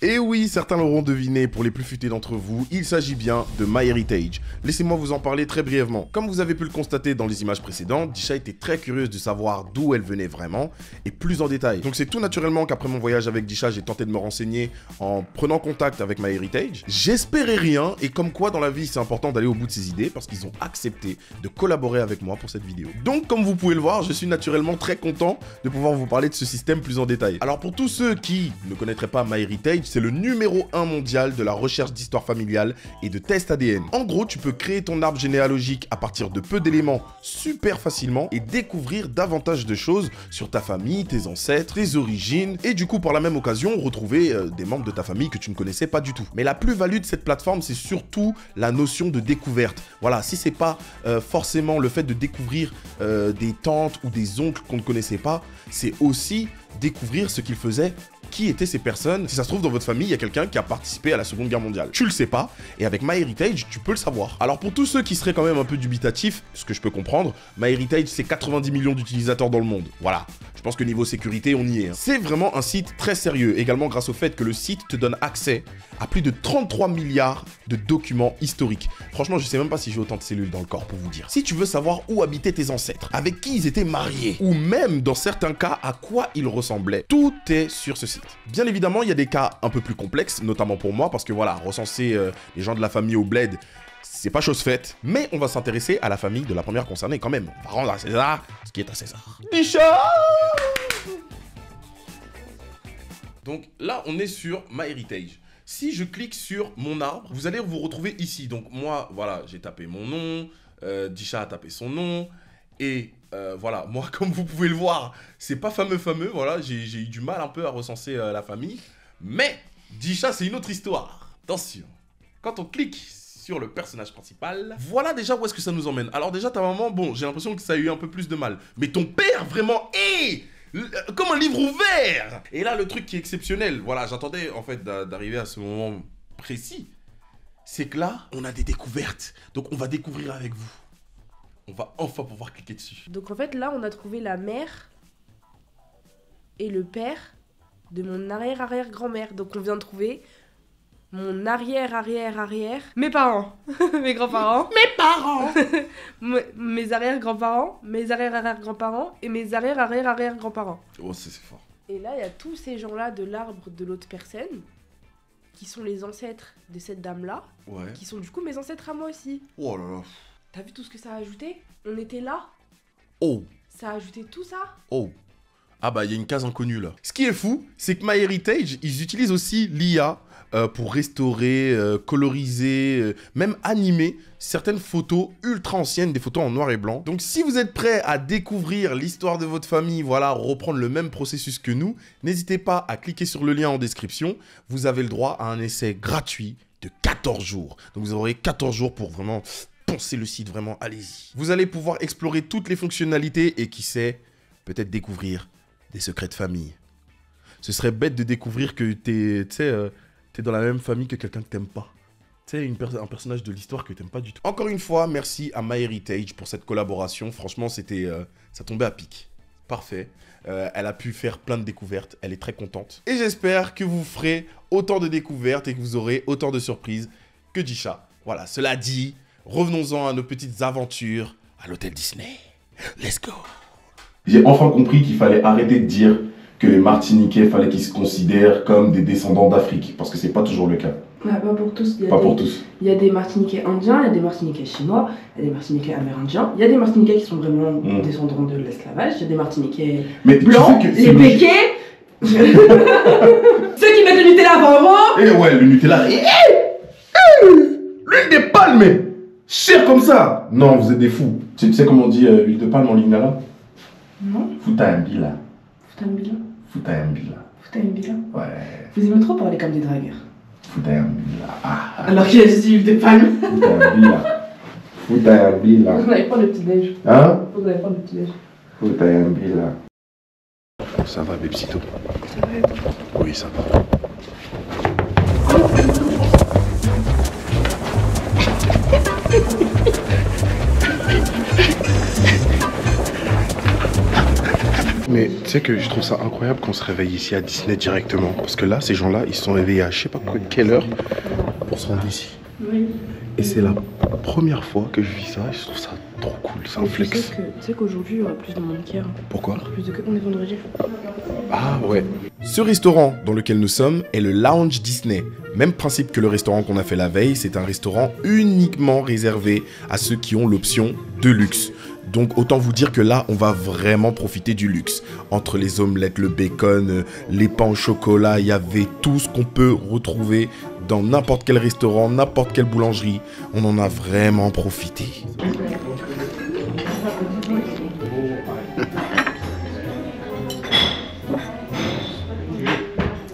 Et oui, certains l'auront deviné, pour les plus futés d'entre vous, il s'agit bien de MyHeritage. Laissez-moi vous en parler très brièvement. Comme vous avez pu le constater dans les images précédentes, Disha était très curieuse de savoir d'où elle venait vraiment, et plus en détail. Donc c'est tout naturellement qu'après mon voyage avec Disha, j'ai tenté de me renseigner en prenant contact avec MyHeritage. J'espérais rien, et comme quoi dans la vie c'est important d'aller au bout de ses idées, parce qu'ils ont accepté de collaborer avec moi pour cette vidéo. Donc comme vous pouvez le voir, je suis naturellement très content de pouvoir vous parler de ce système plus en détail. Alors pour tous ceux qui ne connaîtraient pas MyHeritage, c'est le numéro 1 mondial de la recherche d'histoire familiale et de tests ADN. En gros, tu peux créer ton arbre généalogique à partir de peu d'éléments super facilement et découvrir davantage de choses sur ta famille, tes ancêtres, tes origines et du coup par la même occasion retrouver des membres de ta famille que tu ne connaissais pas du tout. Mais la plus-value de cette plateforme, c'est surtout la notion de découverte. Voilà, si c'est pas forcément le fait de découvrir des tantes ou des oncles qu'on ne connaissait pas, c'est aussi découvrir ce qu'ils faisaient, qui étaient ces personnes. Si ça se trouve dans votre famille, il y a quelqu'un qui a participé à la Seconde Guerre mondiale. Tu le sais pas, et avec MyHeritage, tu peux le savoir. Alors pour tous ceux qui seraient quand même un peu dubitatifs, ce que je peux comprendre, MyHeritage c'est 90 millions d'utilisateurs dans le monde. Voilà, je pense que niveau sécurité, on y est. Hein. C'est vraiment un site très sérieux, également grâce au fait que le site te donne accès à plus de 33 milliards de documents historiques. Franchement, je sais même pas si j'ai autant de cellules dans le corps pour vous dire. Si tu veux savoir où habitaient tes ancêtres, avec qui ils étaient mariés, ou même dans certains cas à quoi ils ressemblaient, tout est sur ce site. Bien évidemment, il y a des cas un peu plus complexes, notamment pour moi, parce que voilà, recenser les gens de la famille au bled, c'est pas chose faite, mais on va s'intéresser à la famille de la première concernée quand même. On va rendre à César ce qui est à César. Disha! Donc là, on est sur MyHeritage. Si je clique sur mon arbre, vous allez vous retrouver ici. Donc moi, voilà, j'ai tapé mon nom, Disha a tapé son nom. Et voilà, moi, comme vous pouvez le voir, c'est pas fameux, voilà, j'ai eu du mal un peu à recenser la famille. Mais, Disha, c'est une autre histoire. Attention, quand on clique sur le personnage principal, voilà déjà où est-ce que ça nous emmène. Alors déjà, ta maman, bon, j'ai l'impression que ça a eu un peu plus de mal. Mais ton père, vraiment, comme un livre ouvert. Et là, le truc qui est exceptionnel, voilà, j'attendais en fait d'arriver à ce moment précis, c'est que là, on a des découvertes. Donc, on va découvrir avec vous. On va enfin pouvoir cliquer dessus. Donc en fait, là, on a trouvé la mère et le père de mon arrière-arrière-grand-mère. Donc on vient de trouver mon arrière-arrière-arrière... Mes parents. Mes grands-parents. Mes parents. Mes arrière-grands-parents, mes arrière-arrière-grands-parents et mes arrière-arrière-arrière-grands-parents. Oh, c'est fort. Et là, il y a tous ces gens-là de l'arbre de l'autre personne qui sont les ancêtres de cette dame-là, Ouais. qui sont du coup mes ancêtres à moi aussi. Oh là là. T'as vu tout ce que ça a ajouté? On était là. Oh. Ça a ajouté tout ça. Oh. Ah bah, il y a une case inconnue là. Ce qui est fou, c'est que MyHeritage, ils utilisent aussi l'IA pour restaurer, coloriser, même animer certaines photos ultra anciennes, des photos en noir et blanc. Donc si vous êtes prêts à découvrir l'histoire de votre famille, voilà, reprendre le même processus que nous, n'hésitez pas à cliquer sur le lien en description. Vous avez le droit à un essai gratuit de 14 jours. Donc vous aurez 14 jours pour vraiment poncer le site, vraiment, allez-y. Vous allez pouvoir explorer toutes les fonctionnalités et qui sait, peut-être découvrir des secrets de famille. Ce serait bête de découvrir que t'es dans la même famille que quelqu'un que t'aimes pas. Tu sais, un personnage de l'histoire que t'aimes pas du tout. Encore une fois, merci à MyHeritage pour cette collaboration. Franchement, c'était, ça tombait à pic. Parfait. Elle a pu faire plein de découvertes. Elle est très contente. Et j'espère que vous ferez autant de découvertes et que vous aurez autant de surprises que Disha. Voilà, cela dit, revenons-en à nos petites aventures à l'hôtel Disney. Let's go. J'ai enfin compris qu'il fallait arrêter de dire que les Martiniquais, fallait qu'ils se considèrent comme des descendants d'Afrique. Parce que c'est pas toujours le cas. Pas pour tous. Pas pour tous. Il y a des Martiniquais indiens, il y a des Martiniquais chinois, il y a des Martiniquais amérindiens, il y a des Martiniquais qui sont vraiment descendants de l'esclavage, il y a des Martiniquais blancs, les béquets, ceux qui mettent le Nutella avant moi. Eh ouais, le Nutella. L'huile de palme, cher comme ça. Non, vous êtes des fous. Tu sais comment on dit huile de palme en lingala? Non. Futaambila. Futaambila. Futaambila. Futaambila. Ouais. Vous aimez trop parler comme des dragueurs. Futaambila. Alors qu'il a dit huile de palme. Futaambila. Futaambila. Vous allez prendre le petit déj. Hein? Vous allez prendre le petit déj. Futaambila. Ça va, Bébsito? Ça va être... Oui, ça va. Mais tu sais que je trouve ça incroyable qu'on se réveille ici à Disney directement. Parce que là, ces gens-là, ils se sont réveillés à je sais pas quelle heure pour se rendre ici. Oui. Et c'est la première fois que je vis ça et je trouve ça trop cool, c'est un flex. Tu sais qu'aujourd'hui, il y aura plus de monde qu'hier. Pourquoi? Plus de que on est vendredi. Ah ouais. Ce restaurant dans lequel nous sommes est le Lounge Disney. Même principe que le restaurant qu'on a fait la veille, c'est un restaurant uniquement réservé à ceux qui ont l'option de luxe. Donc autant vous dire que là, on va vraiment profiter du luxe. Entre les omelettes, le bacon, les pains au chocolat, il y avait tout ce qu'on peut retrouver dans n'importe quel restaurant, n'importe quelle boulangerie. On en a vraiment profité.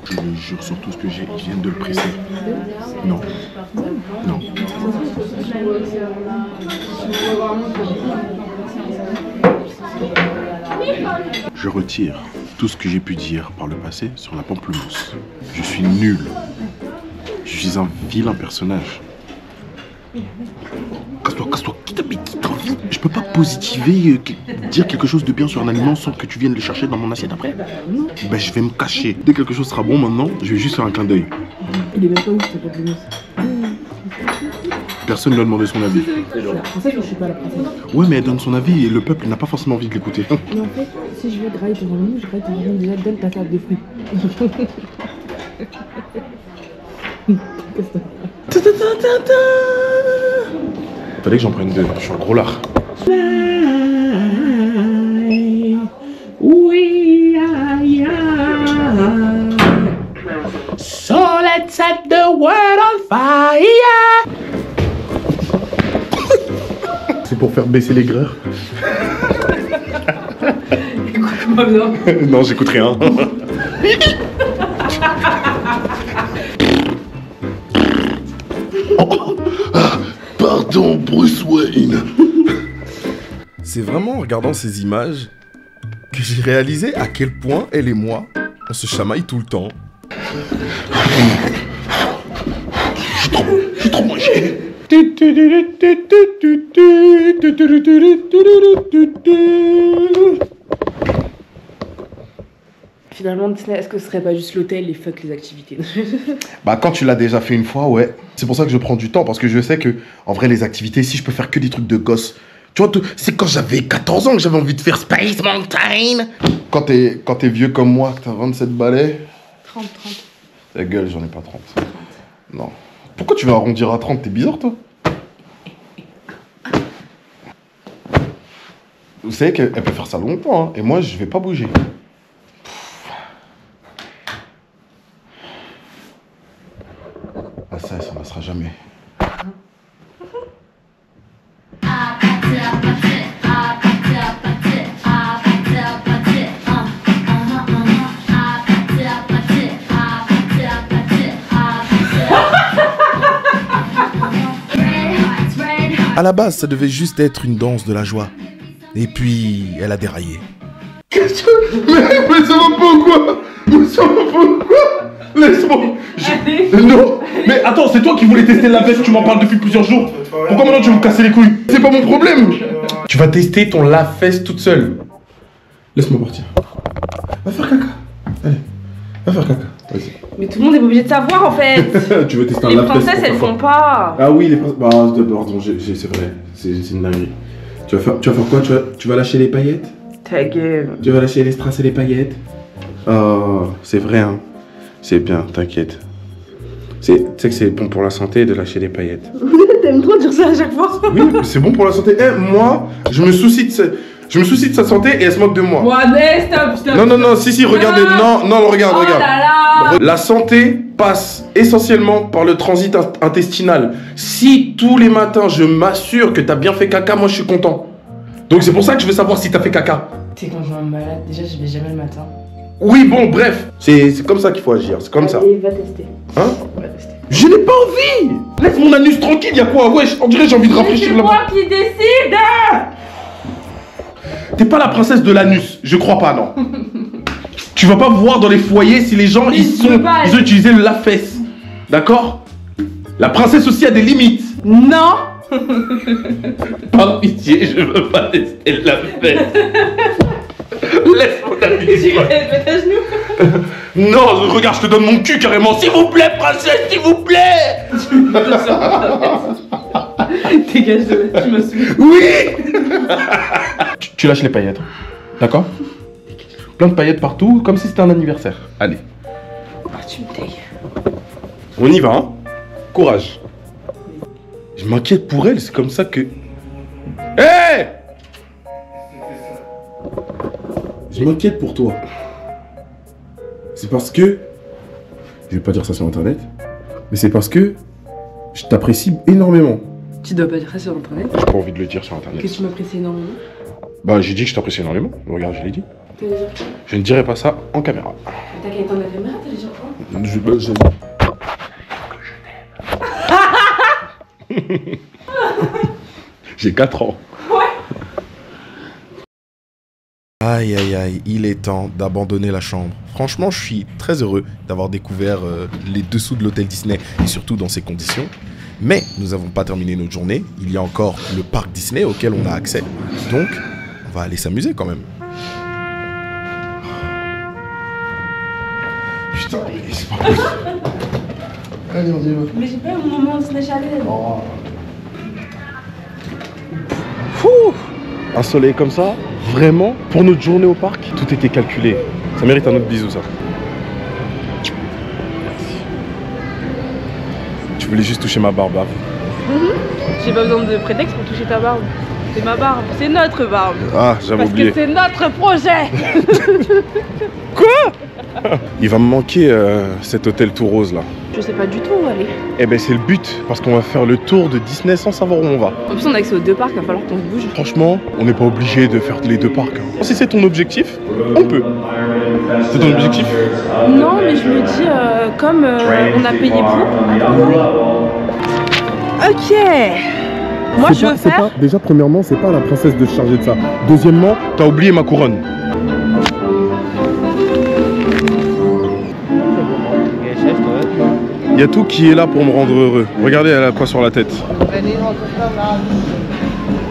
Je le jure sur tout ce que j'ai, ils viennent de le presser. Non. Non. Je retire tout ce que j'ai pu dire par le passé sur la pamplemousse. Je suis nul. Je suis un vilain personnage. Casse-toi, casse-toi. Qui t'a envie? Je peux pas positiver, dire quelque chose de bien sur un aliment sans que tu viennes le chercher dans mon assiette après. Ben je vais me cacher. Dès que quelque chose sera bon maintenant, je vais juste faire un clin d'œil. Il est même pas ouf, cette pamplemousse. Personne ne lui a demandé son avis. La princesse, je suis pas la princesse. Ouais, mais elle donne son avis et le peuple n'a pas forcément envie de l'écouter. Mais en fait, si je veux grailler ton mou, je graille ton mou déjà, donne ta salade de fruits. Fallait que j'en prenne deux, je suis un gros lard. So let's set the world on fire. C'est pour faire baisser l'aigreur. Pas bien. Non, j'écoute rien. Oh, ah, pardon, Bruce Wayne. C'est vraiment en regardant ces images que j'ai réalisé à quel point elle et moi, on se chamaille tout le temps. J'ai trop mangé. Finalement, Disney, est-ce que ce serait pas juste l'hôtel et fuck les activités? Bah quand tu l'as déjà fait une fois, ouais. C'est pour ça que je prends du temps, parce que je sais que, en vrai, les activités, si je peux faire que des trucs de gosse. Tu vois, c'est quand j'avais 14 ans que j'avais envie de faire Space Mountain. Quand t'es vieux comme moi, que t'as 27 balais... 30. Ta gueule, j'en ai pas 30. Non. Pourquoi tu veux arrondir à 30? T'es bizarre, toi. Vous savez qu'elle peut faire ça longtemps, hein, et moi, je vais pas bouger. Ah ça ne passera jamais. À la base, ça devait juste être une danse de la joie. Et puis, elle a déraillé. Qu'est-ce que... Mais ça va pas ou quoi? Mais ça va pas ou quoi? Laisse-moi. Non. Mais attends, c'est toi qui voulais tester la veste, tu m'en parles depuis plusieurs jours. Pourquoi maintenant tu veux me casser les couilles? C'est pas mon problème. Tu vas tester ton lave-fesse toute seule. Laisse-moi partir. Va faire caca. Allez, va faire caca. Vas-y. Mais tout le monde est obligé de savoir en fait. Tu veux tester un Les lave-fesse? princesses elles font pas. Ah oui, les princesses. Bah, pardon, c'est vrai. C'est une dinguerie. Tu vas faire quoi? Tu vas lâcher les paillettes? Ta gueule. Tu vas lâcher les strass et les paillettes? Oh, c'est vrai, hein. C'est bien, t'inquiète. Tu sais que c'est bon pour la santé de lâcher les paillettes. T'aimes trop dire ça à chaque fois. Oui, c'est bon pour la santé. Eh, moi, je me soucie de sa santé et elle se moque de moi. Ouais, stop. Non, si, regardez. Non, regarde. Oh là là. La santé passe essentiellement par le transit intestinal. Si tous les matins, je m'assure que t'as bien fait caca, moi, je suis content. Donc c'est pour ça que je veux savoir si t'as fait caca. T'es quand je vais malade, déjà je vais jamais le matin. Oui, bon, bref. C'est comme ça qu'il faut agir, c'est comme ça. Allez, va tester. Hein? Va tester. Je n'ai pas envie. Laisse mon anus tranquille, y'a quoi? Wesh, on dirait que j'ai envie de rafraîchir C'est là-bas. moi qui décide. T'es pas la princesse de l'anus, je crois pas, non. Tu vas pas voir dans les foyers si les gens ils ont utilisé le lave-fesse. D'accord? La princesse aussi a des limites. Non. Par pitié, je veux pas tester le lave-fesse. Laisse mon anus. Mets ta genou. Non, regarde, je te donne mon cul carrément. S'il vous plaît, princesse, s'il vous plaît. Dégage de là, tu m'as saoulé. Oui. Tu lâches les paillettes. D'accord? Plein de paillettes partout, comme si c'était un anniversaire. Allez. Ah, tu me tailles. On y va, hein? Courage. Je m'inquiète pour elle, c'est comme ça que... Hé! Je m'inquiète pour toi. C'est parce que... Je vais pas dire ça sur internet. Mais c'est parce que... Je t'apprécie énormément. Tu dois pas dire ça sur internet. J'ai pas envie de le dire sur internet. Que tu m'apprécies énormément. Bah j'ai dit que je t'apprécie énormément. Regarde, je l'ai dit. T'as déjà quoi? Je ne dirai pas ça en caméra. T'as qu'à éteindre la caméra, t'as déjà quoi? J'ai 4 ans. Aïe, aïe, aïe, il est temps d'abandonner la chambre. Franchement, je suis très heureux d'avoir découvert les dessous de l'hôtel Disney, et surtout dans ces conditions. Mais nous n'avons pas terminé notre journée. Il y a encore le parc Disney auquel on a accès. Donc, on va aller s'amuser quand même. Putain, mais c'est pas possible. Allez, on y va. Mais j'ai pas eu mon moment Disney Channel. Oh. Fou! Un soleil comme ça, vraiment, pour notre journée au parc, tout était calculé. Ça mérite un autre bisou, ça. Tu voulais juste toucher ma barbe. J'ai pas besoin de prétexte pour toucher ta barbe. C'est ma barbe, c'est notre barbe. Ah, j'avais Parce oublié. que c'est notre projet. Il va me manquer cet hôtel tout rose là. Je sais pas du tout où aller. Eh ben c'est le but, parce qu'on va faire le tour de Disney sans savoir où on va. En plus on a accès aux deux parcs, il va falloir qu'on se bouge. Franchement, on n'est pas obligé de faire les deux parcs. Si c'est ton objectif, on peut. C'est ton objectif? Non mais je me dis, comme on a payé pour. Ok. Moi je veux faire... Déjà premièrement, c'est pas à la princesse de se charger de ça. Deuxièmement, t'as oublié ma couronne. Il y a tout qui est là pour me rendre heureux. Regardez, elle a quoi sur la tête.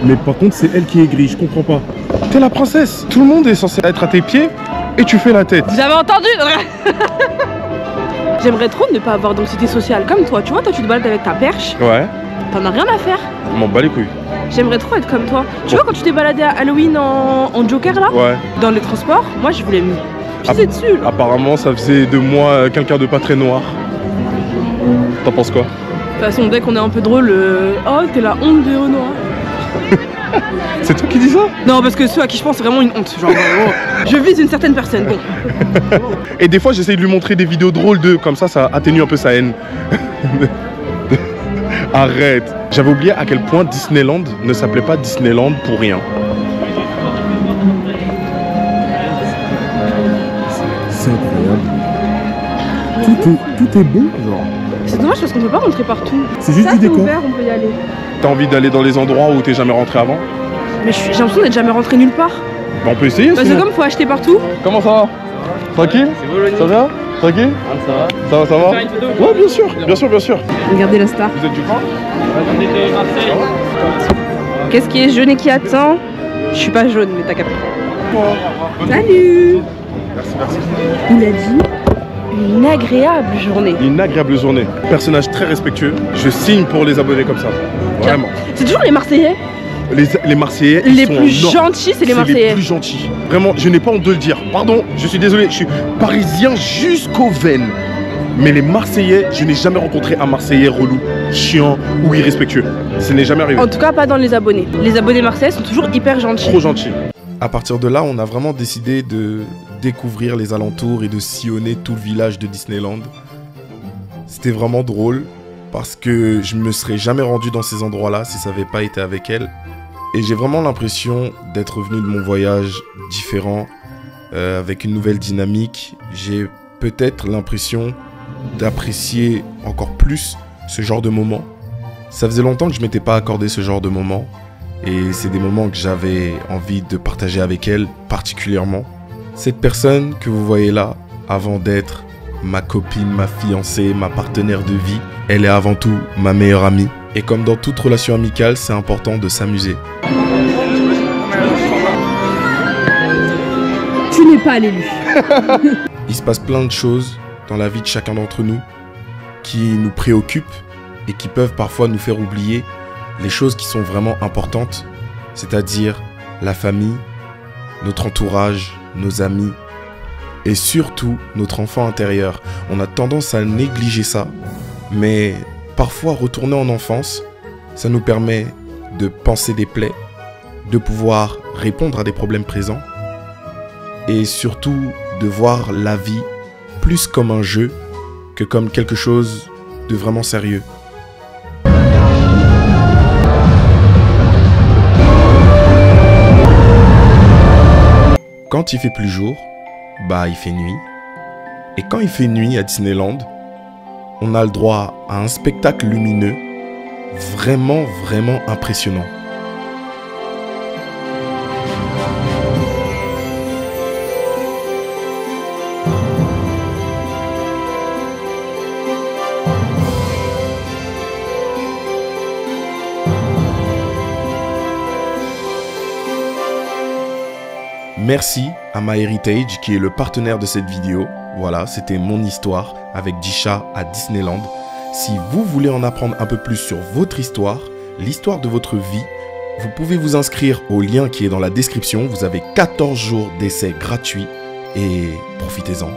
Mais par contre, c'est elle qui est grise, je comprends pas. T'es la princesse. Tout le monde est censé être à tes pieds et tu fais la tête. Vous avez entendu? J'aimerais trop ne pas avoir d'anxiété sociale comme toi. Tu vois, toi tu te balades avec ta perche, Ouais, t'en as rien à faire. on m'en bat les couilles. J'aimerais trop être comme toi. Tu vois quand tu t'es baladé à Halloween en Joker là, Ouais. dans les transports, moi je voulais me pisser dessus là. Apparemment, ça faisait de moi quelqu'un de pas très noir. T'en penses quoi? De toute façon, dès qu'on est un peu drôle, oh t'es la honte de Renoir. C'est toi qui dis ça? Non, parce que ceux à qui je pense, c'est vraiment une honte. Genre, je vise une certaine personne. Bon. Et des fois, j'essaye de lui montrer des vidéos drôles d'eux, comme ça atténue un peu sa haine. Arrête. J'avais oublié à quel point Disneyland ne s'appelait pas Disneyland pour rien. C'est incroyable. Tout est beau, genre. C'est dommage parce qu'on peut pas rentrer partout. C'est juste Ça, du décor. ouvert, on peut y aller. T'as envie d'aller dans les endroits où t'es jamais rentré avant? Mais j'ai l'impression d'être jamais rentré nulle part. Bah, on peut essayer. Bah, c'est sinon. comme faut acheter partout. Comment ça va? Tranquille? Ça va? Tranquille? Ça va? Ouais, bien sûr. Regardez la star. Vous êtes du coin? Qu'est-ce qui est jaune et qui attend? Je suis pas jaune, mais t'as capté. Salut. Merci. Il a dit une agréable journée. Une agréable journée. Personnage très respectueux. Je signe pour les abonnés comme ça. Vraiment. C'est toujours les Marseillais. Les Marseillais, ils Les sont plus en or. gentils, c'est les Marseillais. Les plus gentils. Vraiment, je n'ai pas honte de le dire. Pardon, je suis désolé, je suis parisien jusqu'aux veines. Mais les Marseillais, je n'ai jamais rencontré un Marseillais relou, chiant ou irrespectueux. Ce n'est jamais arrivé. En tout cas, pas dans les abonnés. Les abonnés marseillais sont toujours hyper gentils. Trop gentils. À partir de là, on a vraiment décidé de découvrir les alentours et de sillonner tout le village de Disneyland. C'était vraiment drôle parce que je me serais jamais rendu dans ces endroits-là si ça n'avait pas été avec elle. Et j'ai vraiment l'impression d'être revenu de mon voyage différent, avec une nouvelle dynamique. J'ai peut-être l'impression d'apprécier encore plus ce genre de moment. Ça faisait longtemps que je m'étais pas accordé ce genre de moment. Et c'est des moments que j'avais envie de partager avec elle particulièrement. Cette personne que vous voyez là, avant d'être ma copine, ma fiancée, ma partenaire de vie, elle est avant tout ma meilleure amie. Et comme dans toute relation amicale, c'est important de s'amuser. Tu n'es pas l'élu. Il se passe plein de choses dans la vie de chacun d'entre nous qui nous préoccupent et qui peuvent parfois nous faire oublier les choses qui sont vraiment importantes, c'est-à-dire la famille, notre entourage, nos amis et surtout notre enfant intérieur. On a tendance à négliger ça, mais parfois retourner en enfance, ça nous permet de penser des plaies, de pouvoir répondre à des problèmes présents et surtout de voir la vie plus comme un jeu que comme quelque chose de vraiment sérieux. Quand il fait plus jour, bah il fait nuit. Et quand il fait nuit à Disneyland, on a le droit à un spectacle lumineux vraiment impressionnant. Merci à MyHeritage qui est le partenaire de cette vidéo. Voilà, c'était mon histoire avec Disha à Disneyland. Si vous voulez en apprendre un peu plus sur votre histoire, l'histoire de votre vie, vous pouvez vous inscrire au lien qui est dans la description. Vous avez 14 jours d'essai gratuit et profitez-en.